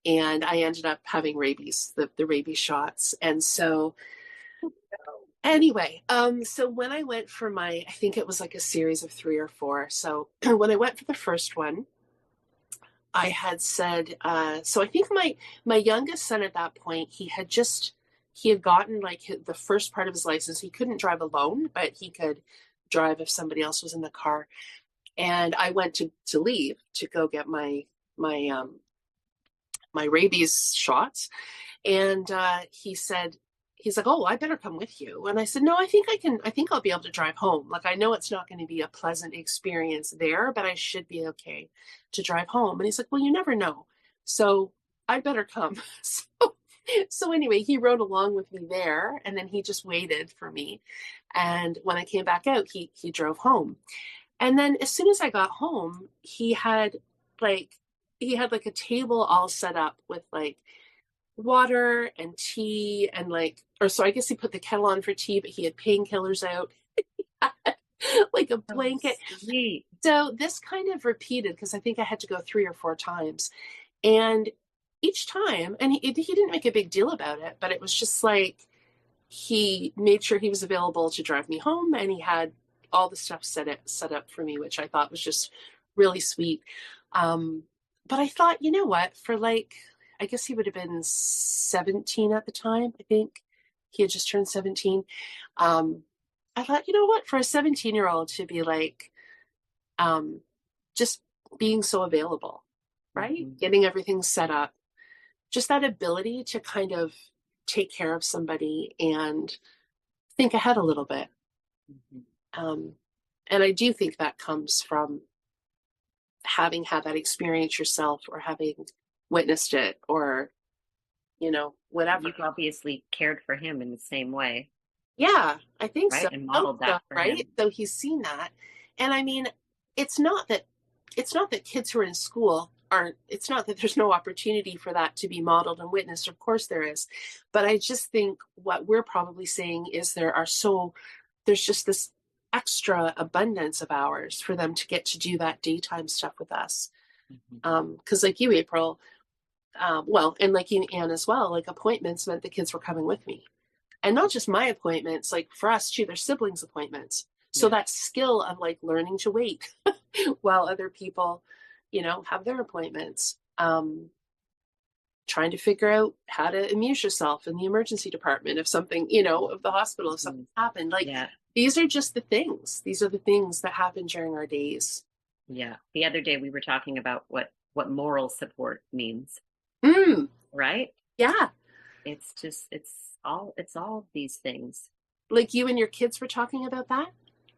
And I ended up having rabies, the rabies shots. And so anyway, so when I went for I think it was like a series of 3 or 4. So when I went for the first one, I had said, so I think my youngest son at that point, he had gotten like the first part of his license. He couldn't drive alone, but he could drive if somebody else was in the car. And I went to leave to go get my rabies shots. And he's like, oh, I better come with you. And I said, no, I think I'll be able to drive home. Like, I know it's not going to be a pleasant experience there, but I should be okay to drive home. And he's like, well, you never know. So I better come. So anyway, he rode along with me there, and then he just waited for me. And when I came back out, he drove home. And then as soon as I got home, he had like a table all set up with like water and tea and so I guess he put the kettle on for tea, but he had painkillers out. Like a blanket. So this kind of repeated, because I think I had to go 3 or 4 times. And each time, and he didn't make a big deal about it, but it was just like he made sure he was available to drive me home, and he had all the stuff set up for me, which I thought was just really sweet. But I thought, you know what, for I guess he would have been 17 at the time. I think he had just turned 17. I thought, you know what, for a 17-year-old to be just being so available, right? Mm-hmm. Getting everything set up, just that ability to kind of take care of somebody and think ahead a little bit. Mm-hmm. And I do think that comes from having had that experience yourself, or having witnessed it, or, whatever. You've obviously cared for him in the same way. Yeah, I think right? So. And modeled that for right? him. So he's seen that. And I mean, it's not that kids who are in school it's not that there's no opportunity for that to be modeled and witnessed. Of course there is. But I just think what we're probably saying is there's just this extra abundance of hours for them to get to do that daytime stuff with us. Because like you, April, and like you, Anne, as well, like appointments meant the kids were coming with me. And not just my appointments, like for us too, their siblings' appointments. So that skill of like learning to wait while other people, have their appointments, trying to figure out how to amuse yourself in the emergency department if something, of the hospital, if something happened. These are just the things. These are the things that happen during our days. Yeah. The other day we were talking about what moral support means. Right? Yeah. It's all these things. Like you and your kids were talking about that?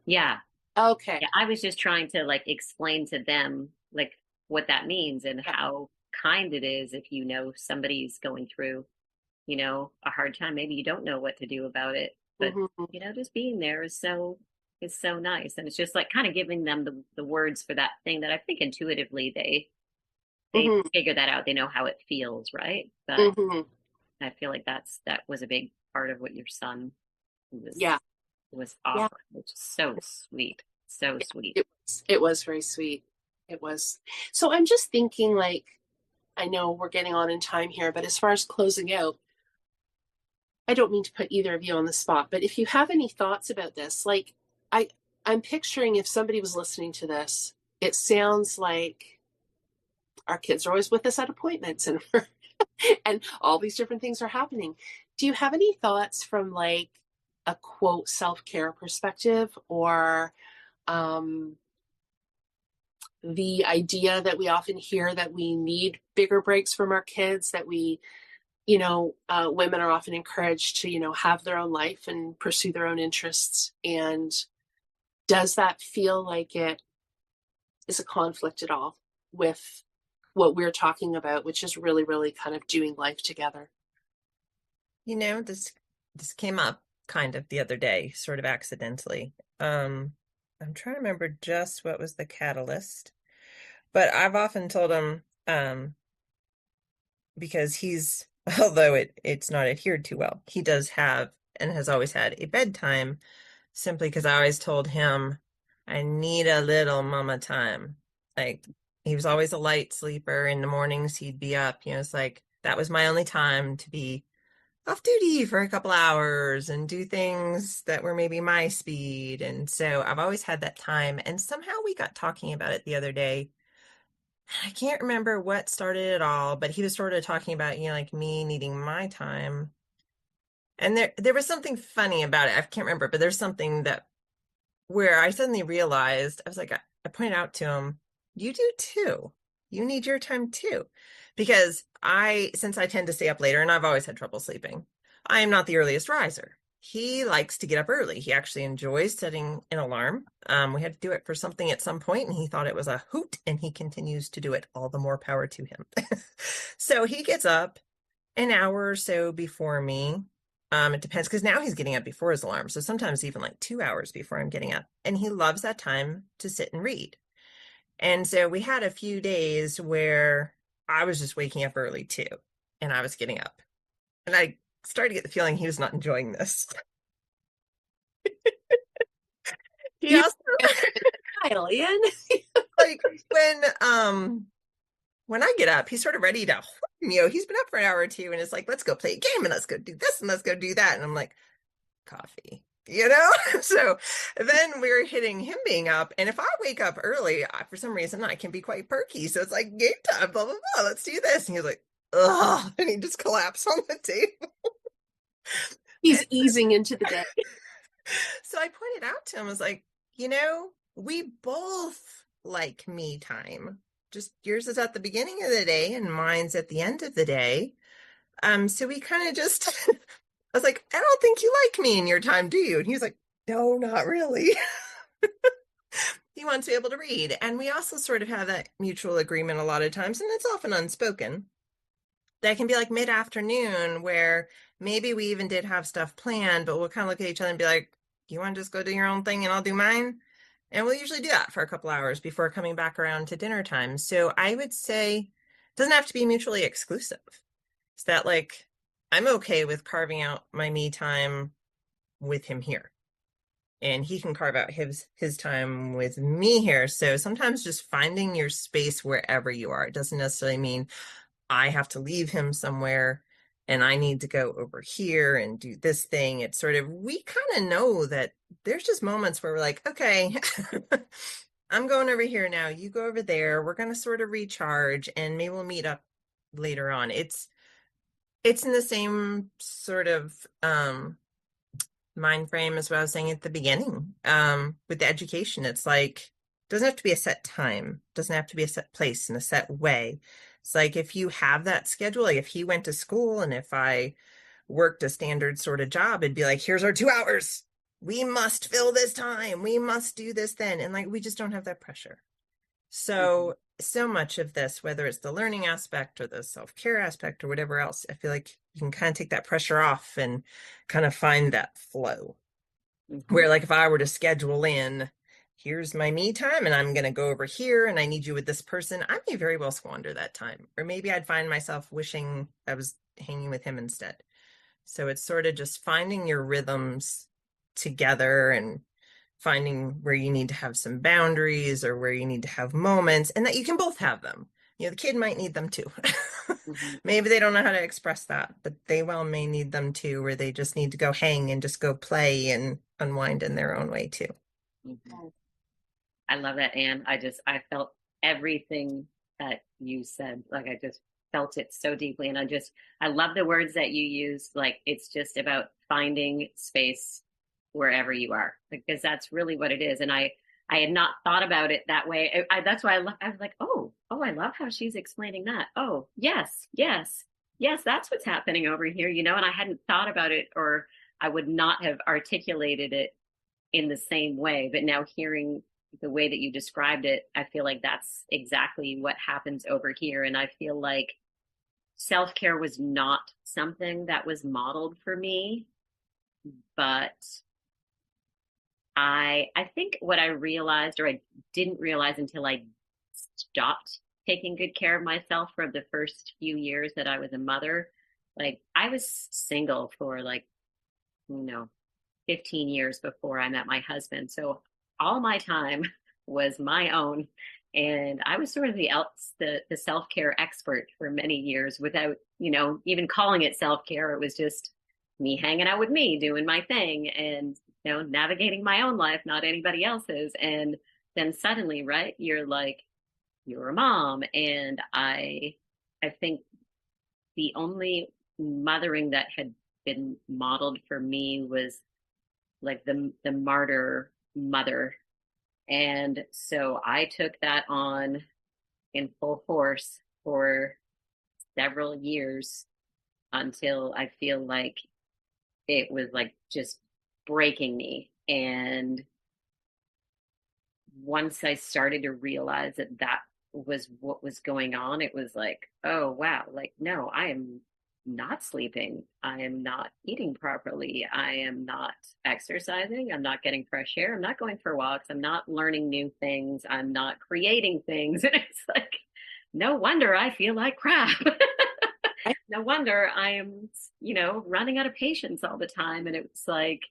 Yeah. Okay. Yeah, I was just trying to explain to them what that means, and how kind it is if somebody's going through, a hard time. Maybe you don't know what to do about it, but just being there is so nice. And it's just kind of giving them the words for that thing that I think intuitively they figure that out. They know how it feels, right? But I feel like that was a big part of what your son was offering, which is so sweet. So sweet. It was very sweet. It was. So I'm just thinking, I know we're getting on in time here, but as far as closing out, I don't mean to put either of you on the spot, but if you have any thoughts about this, I'm picturing if somebody was listening to this, it sounds like our kids are always with us at appointments, and and all these different things are happening. Do you have any thoughts from a quote self-care perspective, or the idea that we often hear that we need bigger breaks from our kids, that we, women are often encouraged to, have their own life and pursue their own interests. And does that feel like it is a conflict at all with what we're talking about, which is really, really kind of doing life together? This came up kind of the other day, sort of accidentally. I'm trying to remember just what was the catalyst, but I've often told him, because he's, although it's not adhered to well, he does have and has always had a bedtime, simply because I always told him I need a little mama time. Like, he was always a light sleeper. In the mornings he'd be up, it's like that was my only time to be off duty for a couple hours and do things that were maybe my speed. And so I've always had that time. And somehow we got talking about it the other day. I can't remember what started it all, but he was sort of talking about, like me needing my time. And there was something funny about it. I can't remember, but there's something that where I suddenly realized, I was like, I pointed out to him, you do too. You need your time too. Because since I tend to stay up later and I've always had trouble sleeping, I am not the earliest riser. He likes to get up early. He actually enjoys setting an alarm. We had to do it for something at some point, and he thought it was a hoot, and he continues to do it. All the more power to him. So he gets up an hour or so before me. It depends, because now he's getting up before his alarm. So sometimes even like 2 hours before I'm getting up. And he loves that time to sit and read. And so we had a few days where I was just waking up early too. And I was getting up. And I started to get the feeling he was not enjoying this. He You also Kyle, Ian. like when I get up, he's sort of ready to, he's been up for an hour or two and it's like, let's go play a game and let's go do this and let's go do that. And I'm like, coffee, So then we're hitting him being up. And if I wake up early, for some reason, I can be quite perky. So it's like game time, blah, blah, blah. Let's do this. And he's like, ugh. And he just collapsed on the table. He's easing into the day. So I pointed out to him, I was like, we both like me time. Just yours is at the beginning of the day and mine's at the end of the day. So we kind of just, I was like, I don't think you like me in your time, do you? And he was like, no, not really. He wants to be able to read. And we also sort of have that mutual agreement a lot of times, and it's often unspoken. That can be like mid-afternoon where maybe we even did have stuff planned, but we'll kind of look at each other and be like, you want to just go do your own thing and I'll do mine? And we'll usually do that for a couple hours before coming back around to dinner time. So I would say it doesn't have to be mutually exclusive. It's that like, I'm okay with carving out my me time with him here. And he can carve out his time with me here. So sometimes just finding your space wherever you are. It doesn't necessarily mean I have to leave him somewhere and I need to go over here and do this thing. It's sort of, we kind of know that there's just moments where we're like, okay, I'm going over here now. You go over there. We're going to sort of recharge and maybe we'll meet up later on. It's in the same sort of mind frame as what I was saying at the beginning. With the education, it's like, doesn't have to be a set time, doesn't have to be a set place in a set way. It's like if you have that schedule, like if he went to school and if I worked a standard sort of job, it'd be like, here's our 2 hours. We must fill this time. We must do this then. And like, we just don't have that pressure. So much of this, whether it's the learning aspect or the self-care aspect or whatever else, I feel like you can kind of take that pressure off and kind of find that flow. Where like if I were to schedule in, here's my me time and I'm going to go over here and I need you with this person, I may very well squander that time. Or maybe I'd find myself wishing I was hanging with him instead. So it's sort of just finding your rhythms together and finding where you need to have some boundaries or where you need to have moments and that you can both have them. The kid might need them too. Maybe they don't know how to express that, but they well may need them too, where they just need to go hang and just go play and unwind in their own way too. I love that, Anne. I felt everything that you said. Like I just felt it so deeply. And I love the words that you used. Like it's just about finding space wherever you are, because that's really what it is. And I had not thought about it that way. That's why I was like, oh, I love how she's explaining that. Oh, yes, that's what's happening over here, and I hadn't thought about it, or I would not have articulated it in the same way. But now hearing the way that you described it, I feel like that's exactly what happens over here. And I feel like self-care was not something that was modeled for me, but I think what I realized, or I didn't realize until I stopped taking good care of myself for the first few years that I was a mother. Like I was single for like, you know, 15 years before I met my husband. So all my time was my own. And I was sort of the self-care expert for many years without, even calling it self-care. It was just me hanging out with me, doing my thing and, navigating my own life, not anybody else's. And then suddenly, right, you're like, you're a mom. And I think the only mothering that had been modeled for me was like the martyr mother. And so I took that on in full force for several years until I feel like it was like just breaking me. And once I started to realize that that was what was going on, it was like, oh, wow, like, no, I am not sleeping. I am not eating properly. I am not exercising. I'm not getting fresh air. I'm not going for walks. I'm not learning new things. I'm not creating things. And it's like, no wonder I feel like crap. No wonder I am, running out of patience all the time. And it was like,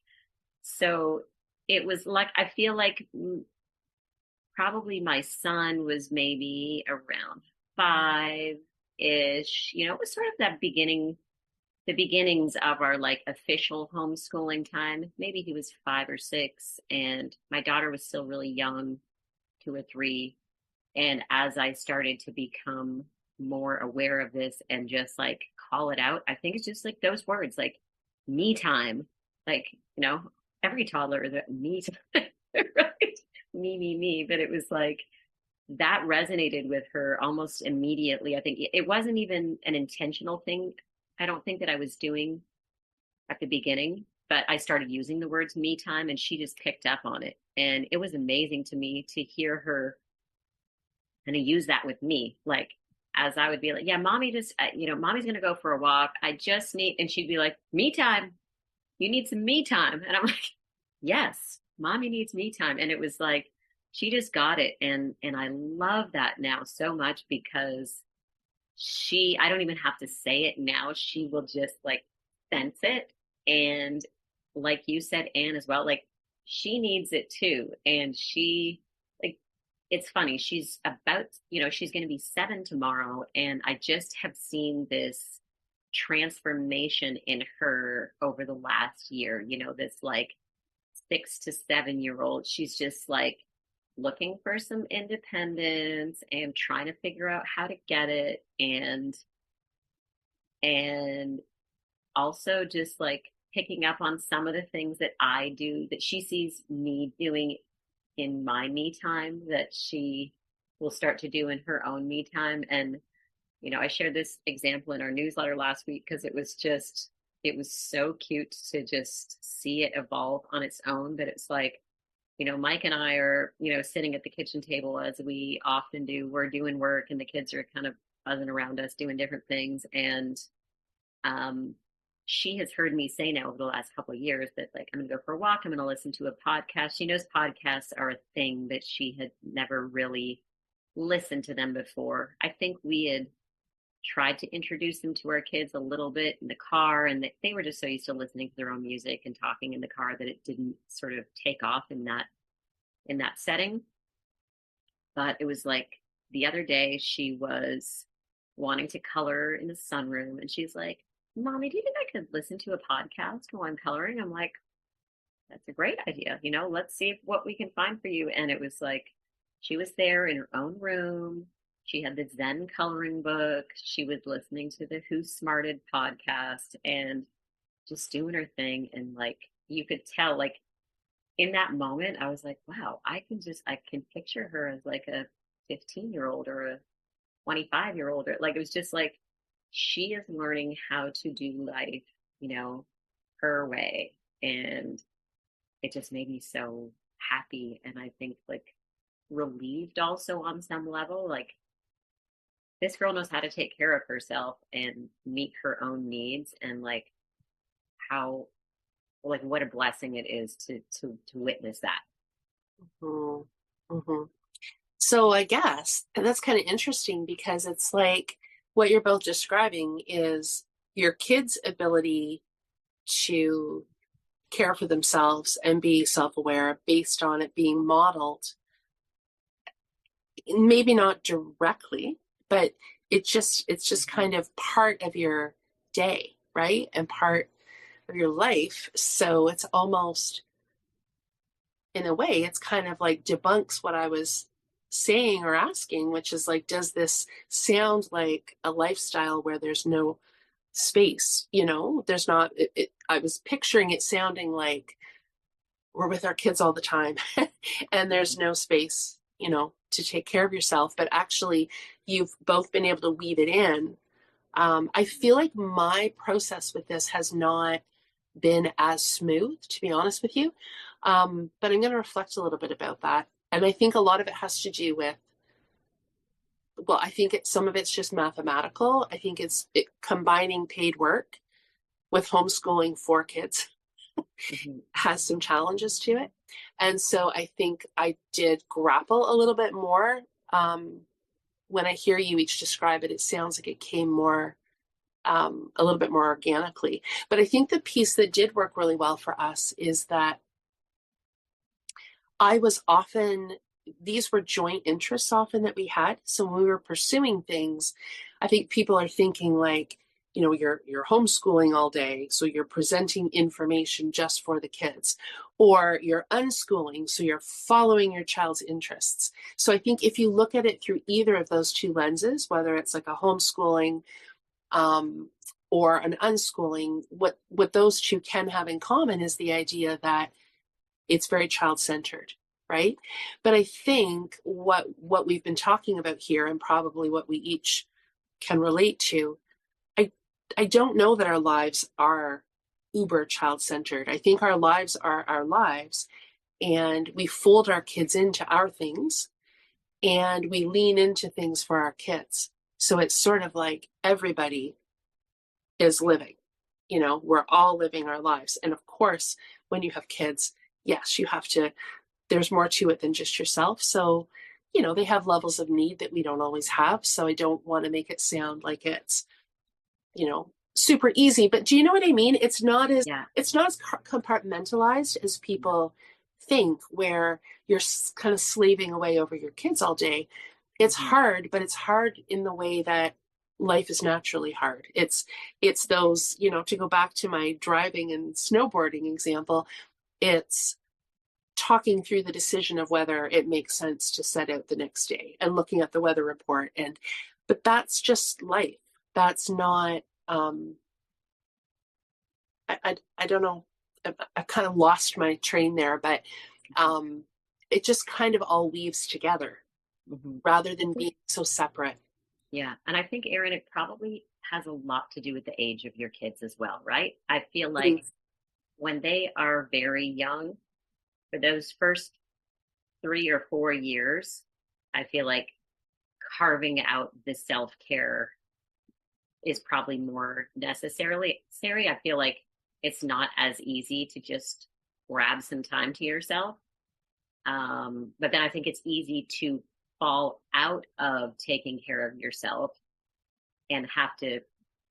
so it was like, I feel like probably my son was maybe around 5-ish. It was sort of the beginnings of our like official homeschooling time. Maybe he was 5 or 6, and my daughter was still really young, 2 or 3. And as I started to become more aware of this and just like call it out, I think it's just like those words, like me time, like, every toddler is me time, right? Me. But it was like that resonated with her almost immediately. I think it wasn't even an intentional thing. I don't think that I was doing at the beginning, but I started using the words me time and she just picked up on it. And it was amazing to me to hear her kind of use that with me. Like, as I would be like, yeah, mommy just, mommy's going to go for a walk. I just need, and she'd be like, me time. You need some me time. And I'm like, yes, mommy needs me time. And it was like, she just got it. And I love that now so much because I don't even have to say it now. She will just like sense it. And like you said, Anne, as well, like she needs it too. And like, it's funny. She's about, she's going to be 7 tomorrow. And I just have seen this transformation in her over the last year, this like 6 to 7 year old. She's just like looking for some independence and trying to figure out how to get it. And also just like picking up on some of the things that I do that she sees me doing in my me time that she will start to do in her own me time. And I shared this example in our newsletter last week because it was so cute to just see it evolve on its own. But it's like, Mike and I are, sitting at the kitchen table as we often do. We're doing work and the kids are kind of buzzing around us doing different things. And she has heard me say now over the last couple of years that like, I'm going to go for a walk. I'm going to listen to a podcast. She knows podcasts are a thing that she had never really listened to them before. I think we had tried to introduce them to our kids a little bit in the car, and they were just so used to listening to their own music and talking in the car that it didn't sort of take off in that setting. But it was like the other day she was wanting to color in the sunroom, and she's like, Mommy, do you think I could listen to a podcast while I'm coloring? I'm like, that's a great idea. Let's see what we can find for you. And it was like she was there in her own room. She had the Zen coloring book. She was listening to the Who Smarted podcast and just doing her thing. And like, you could tell, like in that moment, I was like, wow, I can picture her as like a 15-year-old or a 25-year-old. Or like, it was just like, she is learning how to do life, her way. And it just made me so happy. And I think like relieved also on some level, like, this girl knows how to take care of herself and meet her own needs, and like how, like what a blessing it is to witness that. Mm-hmm. Mm-hmm. So I guess, and that's kind of interesting because it's like what you're both describing is your kids' ability to care for themselves and be self-aware based on it being modeled, maybe not directly, but it's just kind of part of your day, right? And part of your life. So it's almost, in a way, it's kind of like debunks what I was saying or asking, which is like, does this sound like a lifestyle where there's no space? There's not, I was picturing it sounding like we're with our kids all the time and there's no space, to take care of yourself. But actually, you've both been able to weave it in. I feel like my process with this has not been as smooth, to be honest with you. But I'm going to reflect a little bit about that. And I think a lot of it has to do with, well, I think some of it's just mathematical. I think it's combining paid work with homeschooling for kids has some challenges to it. And so I think I did grapple a little bit more. When I hear you each describe it, it sounds like it came more, a little bit more organically. But I think the piece that did work really well for us is that these were joint interests often that we had. So when we were pursuing things, I think people are thinking like, you're homeschooling all day, so you're presenting information just for the kids, or you're unschooling, so you're following your child's interests. So I think if you look at it through either of those two lenses, whether it's like a homeschooling or an unschooling, what those two can have in common is the idea that it's very child-centered, right? But I think what we've been talking about here, and probably what we each can relate to, I don't know that our lives are uber child-centered. I think our lives are our lives, and we fold our kids into our things, and we lean into things for our kids. So it's sort of like everybody is living, we're all living our lives. And of course, when you have kids, yes, there's more to it than just yourself. So, they have levels of need that we don't always have. So I don't want to make it sound like it's, super easy, but do you know what I mean? It's not as compartmentalized as people think, where you're kind of slaving away over your kids all day. It's hard, but it's hard in the way that life is naturally hard. It's those, to go back to my driving and snowboarding example, it's talking through the decision of whether it makes sense to set out the next day and looking at the weather report. But that's just life. That's not, I don't know. I kind of lost my train there, but it just kind of all weaves together rather than being so separate. Yeah. And I think, Erin, it probably has a lot to do with the age of your kids as well, right? I feel like when they are very young, for those first 3 or 4 years, I feel like carving out the self-care is probably more necessary. I feel like it's not as easy to just grab some time to yourself. But then I think it's easy to fall out of taking care of yourself and have to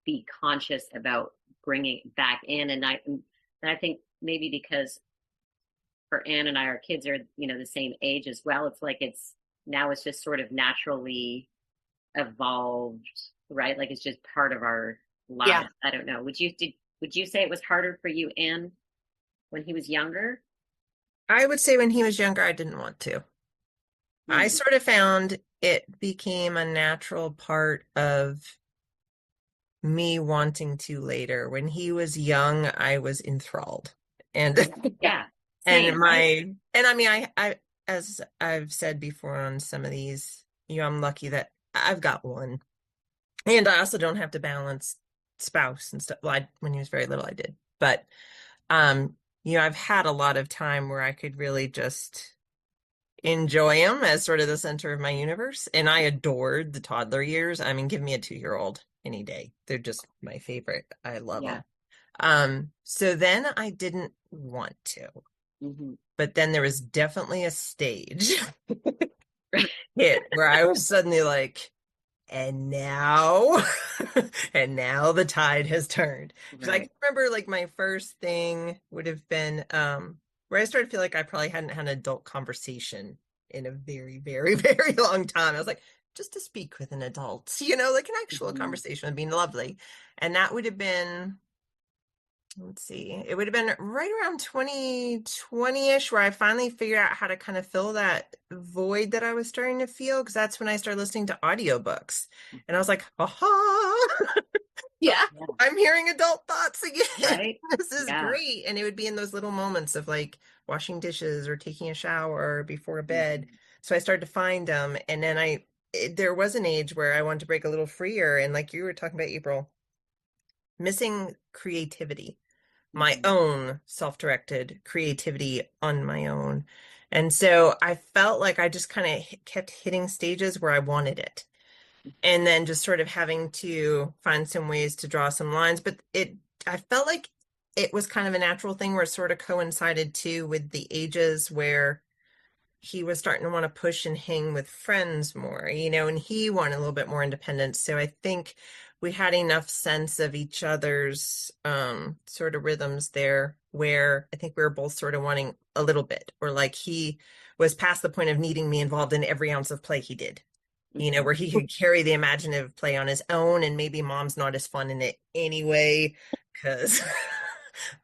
be conscious about bringing it back in. And I think maybe because for Anne and I, our kids are, the same age as well. It's like it's just sort of naturally evolved, right? Like it's just part of our lives. Yeah. I don't know. Would you say it was harder for you, Anne, when he was younger? I would say when he was younger, I didn't want to. I sort of found it became a natural part of me wanting to later. When he was young, I was enthralled. And yeah. Same, and I mean, I, as I've said before on some of these, I'm lucky that I've got one. And I also don't have to balance spouse and stuff. Well, when he was very little, I did. But, I've had a lot of time where I could really just, enjoy them as sort of the center of my universe. And I adored the toddler years. I mean, give me a 2-year-old any day. They're just my favorite. I love Yeah. them. So then I didn't want to, but then there was definitely a stage hit where I was suddenly like, and now, and now the tide has turned. Because I can remember like my first thing would have been where I started to feel like I probably hadn't had an adult conversation in a very, very, very long time. I was like, just to speak with an adult, like an actual conversation would be lovely. And that would have been, let's see, it would have been right around 2020-ish where I finally figured out how to kind of fill that void that I was starting to feel, because that's when I started listening to audiobooks. And I was like, aha, Yeah. I'm hearing adult thoughts again. Right? This is great. And it would be in those little moments of like washing dishes or taking a shower before bed. So I started to find them. And then there was an age where I wanted to break a little freer. And like you were talking about, April, missing creativity, my own self-directed creativity on my own. And so I felt like I just kind of kept hitting stages where I wanted it. And then just sort of having to find some ways to draw some lines. But I felt like it was kind of a natural thing where it sort of coincided too with the ages where he was starting to want to push and hang with friends more, and he wanted a little bit more independence. So I think we had enough sense of each other's sort of rhythms there where I think we were both sort of wanting a little bit, or like he was past the point of needing me involved in every ounce of play he did, where he could carry the imaginative play on his own, and maybe mom's not as fun in it anyway, because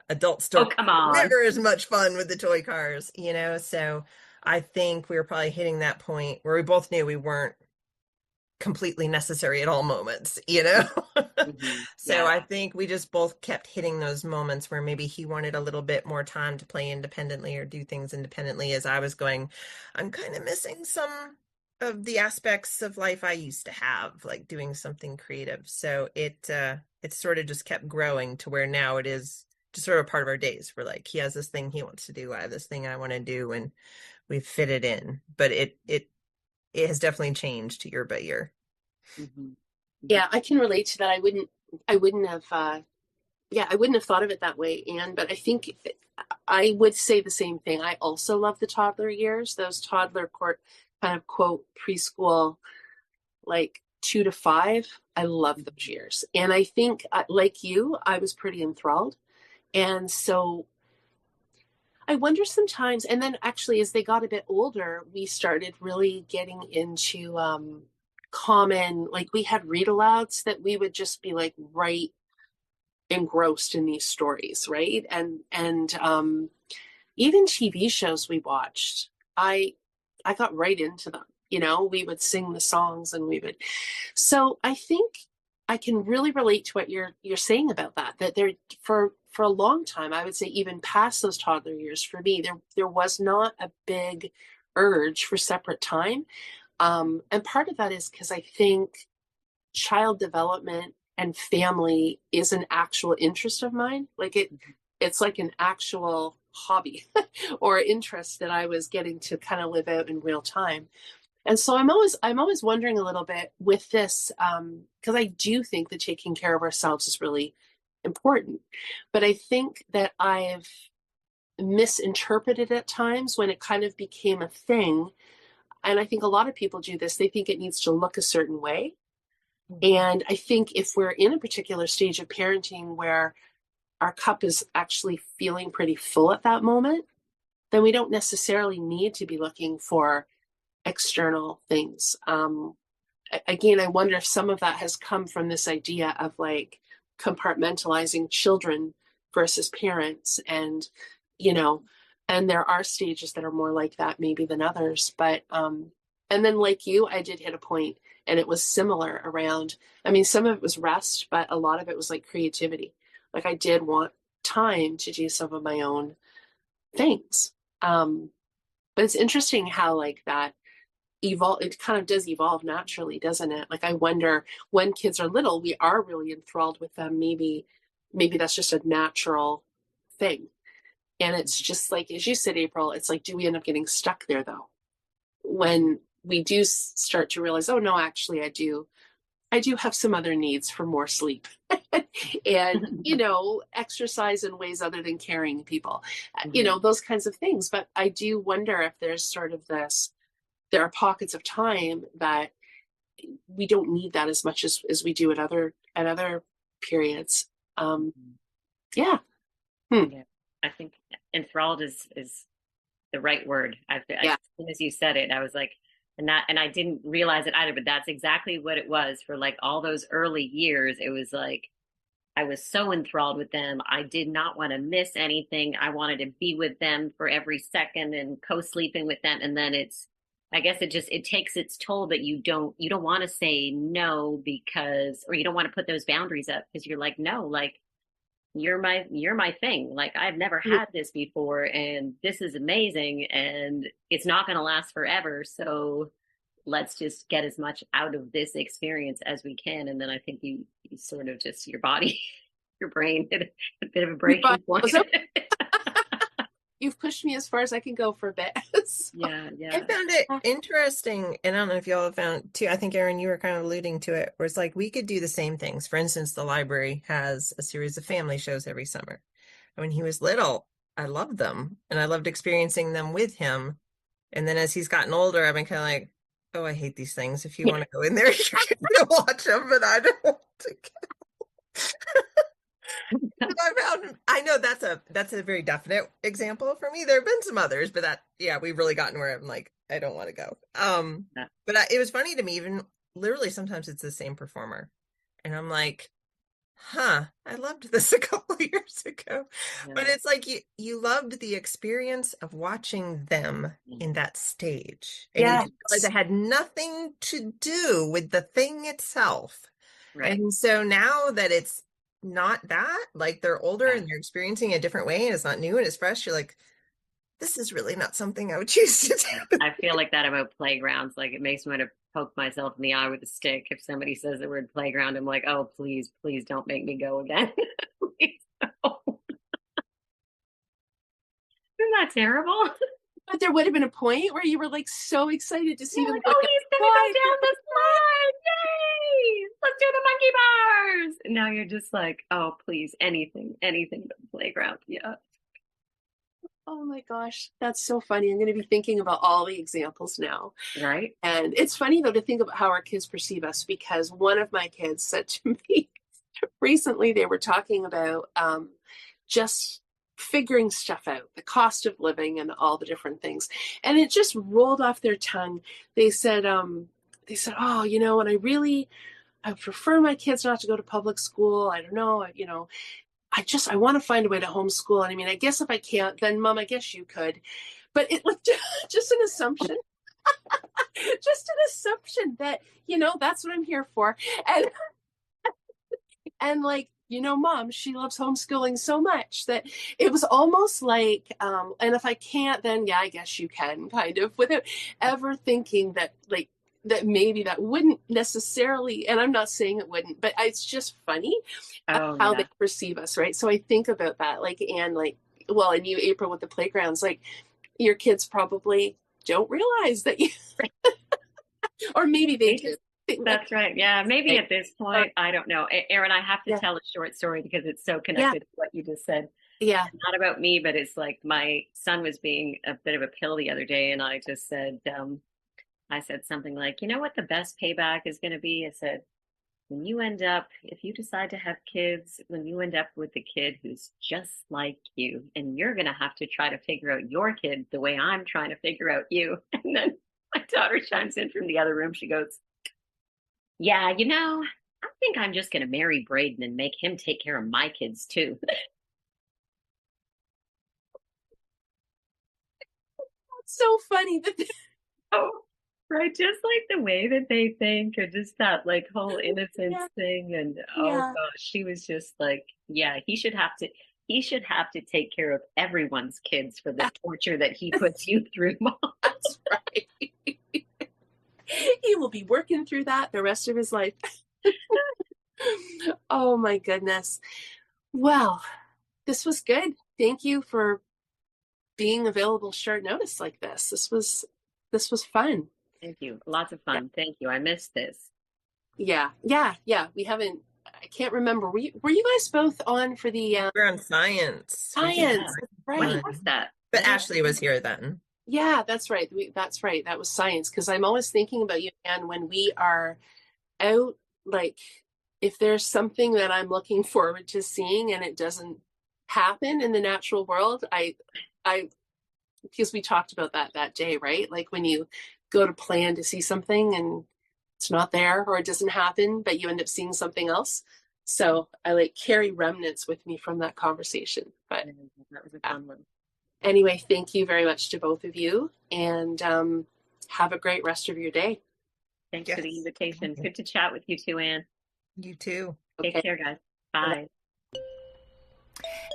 adults don't never as much fun with the toy cars, so I think we were probably hitting that point where we both knew we weren't completely necessary at all moments, So I think we just both kept hitting those moments where maybe he wanted a little bit more time to play independently or do things independently, as I was going, I'm kind of missing some of the aspects of life I used to have, like doing something creative. So it sort of just kept growing to where now it is just sort of part of our days. We're like, he has this thing he wants to do, I have this thing I want to do, and we fit it in. But it has definitely changed year by year. Yeah, I can relate to that. I wouldn't have thought of it that way, Anne, but I think I would say the same thing. I also love the toddler years, those toddler kind of quote preschool, like 2 to 5. I love those years. And I think like you, I was pretty enthralled. And so I wonder sometimes, and then actually as they got a bit older, we started really getting into common, like we had read alouds that we would just be like right engrossed in these stories, right? And even TV shows we watched, I got right into them. We would sing the songs and so I think I can really relate to what you're saying about that there for a long time, I would say even past those toddler years, for me, there was not a big urge for separate time. And part of that is because I think child development and family is an actual interest of mine. Like it's like an actual hobby or interest that I was getting to kind of live out in real time. And so I'm always wondering a little bit with this, because I do think that taking care of ourselves is really important. But I think that I've misinterpreted at times when it kind of became a thing. And I think a lot of people do this. They think it needs to look a certain way. And I think if we're in a particular stage of parenting where our cup is actually feeling pretty full at that moment, then we don't necessarily need to be looking for external things. Again, I wonder if some of that has come from this idea of like compartmentalizing children versus parents, and and there are stages that are more like that maybe than others. But and then like you, I did hit a point and it was similar around, I mean, some of it was rest, but a lot of it was like creativity. Like I did want time to do some of my own things. But it's interesting how like that it kind of does evolve naturally, doesn't it? Like I wonder, when kids are little, we are really enthralled with them. Maybe that's just a natural thing. And it's just like, as you said, April, it's like, do we end up getting stuck there though? when we do start to realize, oh no, actually I do have some other needs for more sleep and, exercise in ways other than carrying people, those kinds of things. But I do wonder if there's sort of there are pockets of time that we don't need that as much as we do at other periods. Yeah. Yeah. I think enthralled is the right word. As soon as you said it, I was like, and I didn't realize it either, but that's exactly what it was for like all those early years. It was like, I was so enthralled with them. I did not want to miss anything. I wanted to be with them for every second and co-sleeping with them. And then I guess it takes its toll that you don't want to say no or you don't want to put those boundaries up because you're like, no, like, you're my thing. Like, I've never had this before and this is amazing and it's not going to last forever. So let's just get as much out of this experience as we can. And then I think you sort of just, your body, your brain hit a bit of a breaking point. You've pushed me as far as I can go for a bit. So. Yeah. I found it interesting, and I don't know if y'all have found too. I think, Erin, you were kind of alluding to it, where it's like we could do the same things. For instance, the library has a series of family shows every summer. And when he was little, I loved them, and I loved experiencing them with him. And then as he's gotten older, I've been kind of like, oh, I hate these things. If you want to go in there, you can watch them, but I don't want to go. I know that's a very definite example for me. There have been some others, but we've really gotten where I'm like, I don't want to go. But it was funny to me, even literally sometimes it's the same performer. And I'm like, I loved this a couple of years ago. Yeah. But it's like you loved the experience of watching them in that stage. And you realized it had nothing to do with the thing itself. Right. And so now that it's not that, like, they're older and they're experiencing a different way and it's not new and it's fresh, you're like, this is really not something I would choose to do. I feel like that about playgrounds. Like, it makes me want to poke myself in the eye with a stick. If somebody says the word playground, I'm like, oh, please don't make me go again. Please don't. Isn't that terrible? But there would have been a point where you were like so excited to see them. Like, oh, he's gonna go down the slide! Yay! Let's do the monkey bars! And now you're just like, oh, please, anything but the playground. Yeah. Oh my gosh, that's so funny. I'm going to be thinking about all the examples now. Right. And it's funny though to think about how our kids perceive us, because one of my kids said to me recently, they were talking about just figuring stuff out, the cost of living and all the different things. And it just rolled off their tongue. They said, oh, and I prefer my kids not to go to public school. I don't know, I want to find a way to homeschool. And I mean, I guess if I can't, then Mom, I guess you could. But it was just an assumption. Just an assumption that, that's what I'm here for. And like, Mom, she loves homeschooling so much that it was almost like, and if I can't, then yeah, I guess you can, kind of, without ever thinking that, like, that maybe that wouldn't necessarily, and I'm not saying it wouldn't, but it's just funny how they perceive us, right? So I think about that, like, and like, well, and you, April, with the playgrounds, like, your kids probably don't realize that you, or maybe they do. That's right. Yeah, maybe at this point, I don't know. Erin, I have to tell a short story because it's so connected to what you just said. Yeah. Not about me, but it's like my son was being a bit of a pill the other day, and I just said, I said something like, you know what the best payback is going to be? I said, if you decide to have kids, when you end up with a kid who's just like you, and you're going to have to try to figure out your kid the way I'm trying to figure out you. And then my daughter chimes in from the other room. She goes, yeah, I think I'm just going to marry Braden and make him take care of my kids too. So funny that right, just like the way that they think, or just that like whole innocence thing. And oh gosh, she was just like, yeah, he should have to take care of everyone's kids for the torture that he puts you through, Mom. That's right. He will be working through that the rest of his life. Oh my goodness. Well, this was good. Thank you for being available short notice like this. This was This was fun. Thank you. Lots of fun. Thank you. I missed this. Yeah. We haven't, I can't remember. Were you guys both on for the We're on science. science? Right. When was that? But Ashley was here then. Yeah, that's right. That's right. That was science. Because I'm always thinking about you, and when we are out, like, if there's something that I'm looking forward to seeing and it doesn't happen in the natural world, I because we talked about that day, right? Like when you go to plan to see something and it's not there or it doesn't happen, but you end up seeing something else. So I like carry remnants with me from that conversation. But that was a fun one. Anyway, thank you very much to both of you, and have a great rest of your day. Thanks for the invitation. Good to chat with you too, Anne. You too. Take care, guys. Bye.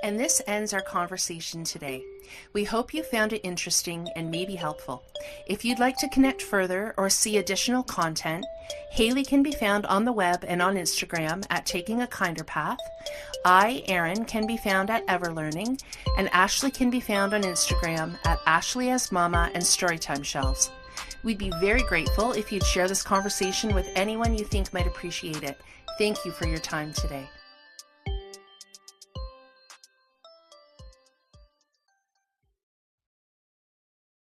And this ends our conversation today. We hope you found it interesting and maybe helpful. If you'd like to connect further or see additional content, Haley can be found on the web and on Instagram at Taking a Kinder Path. I, Erin, can be found at Everlearning, and Ashley can be found on Instagram at Ashley as Mama and Storytime Shelves. We'd be very grateful if you'd share this conversation with anyone you think might appreciate it. Thank you for your time today.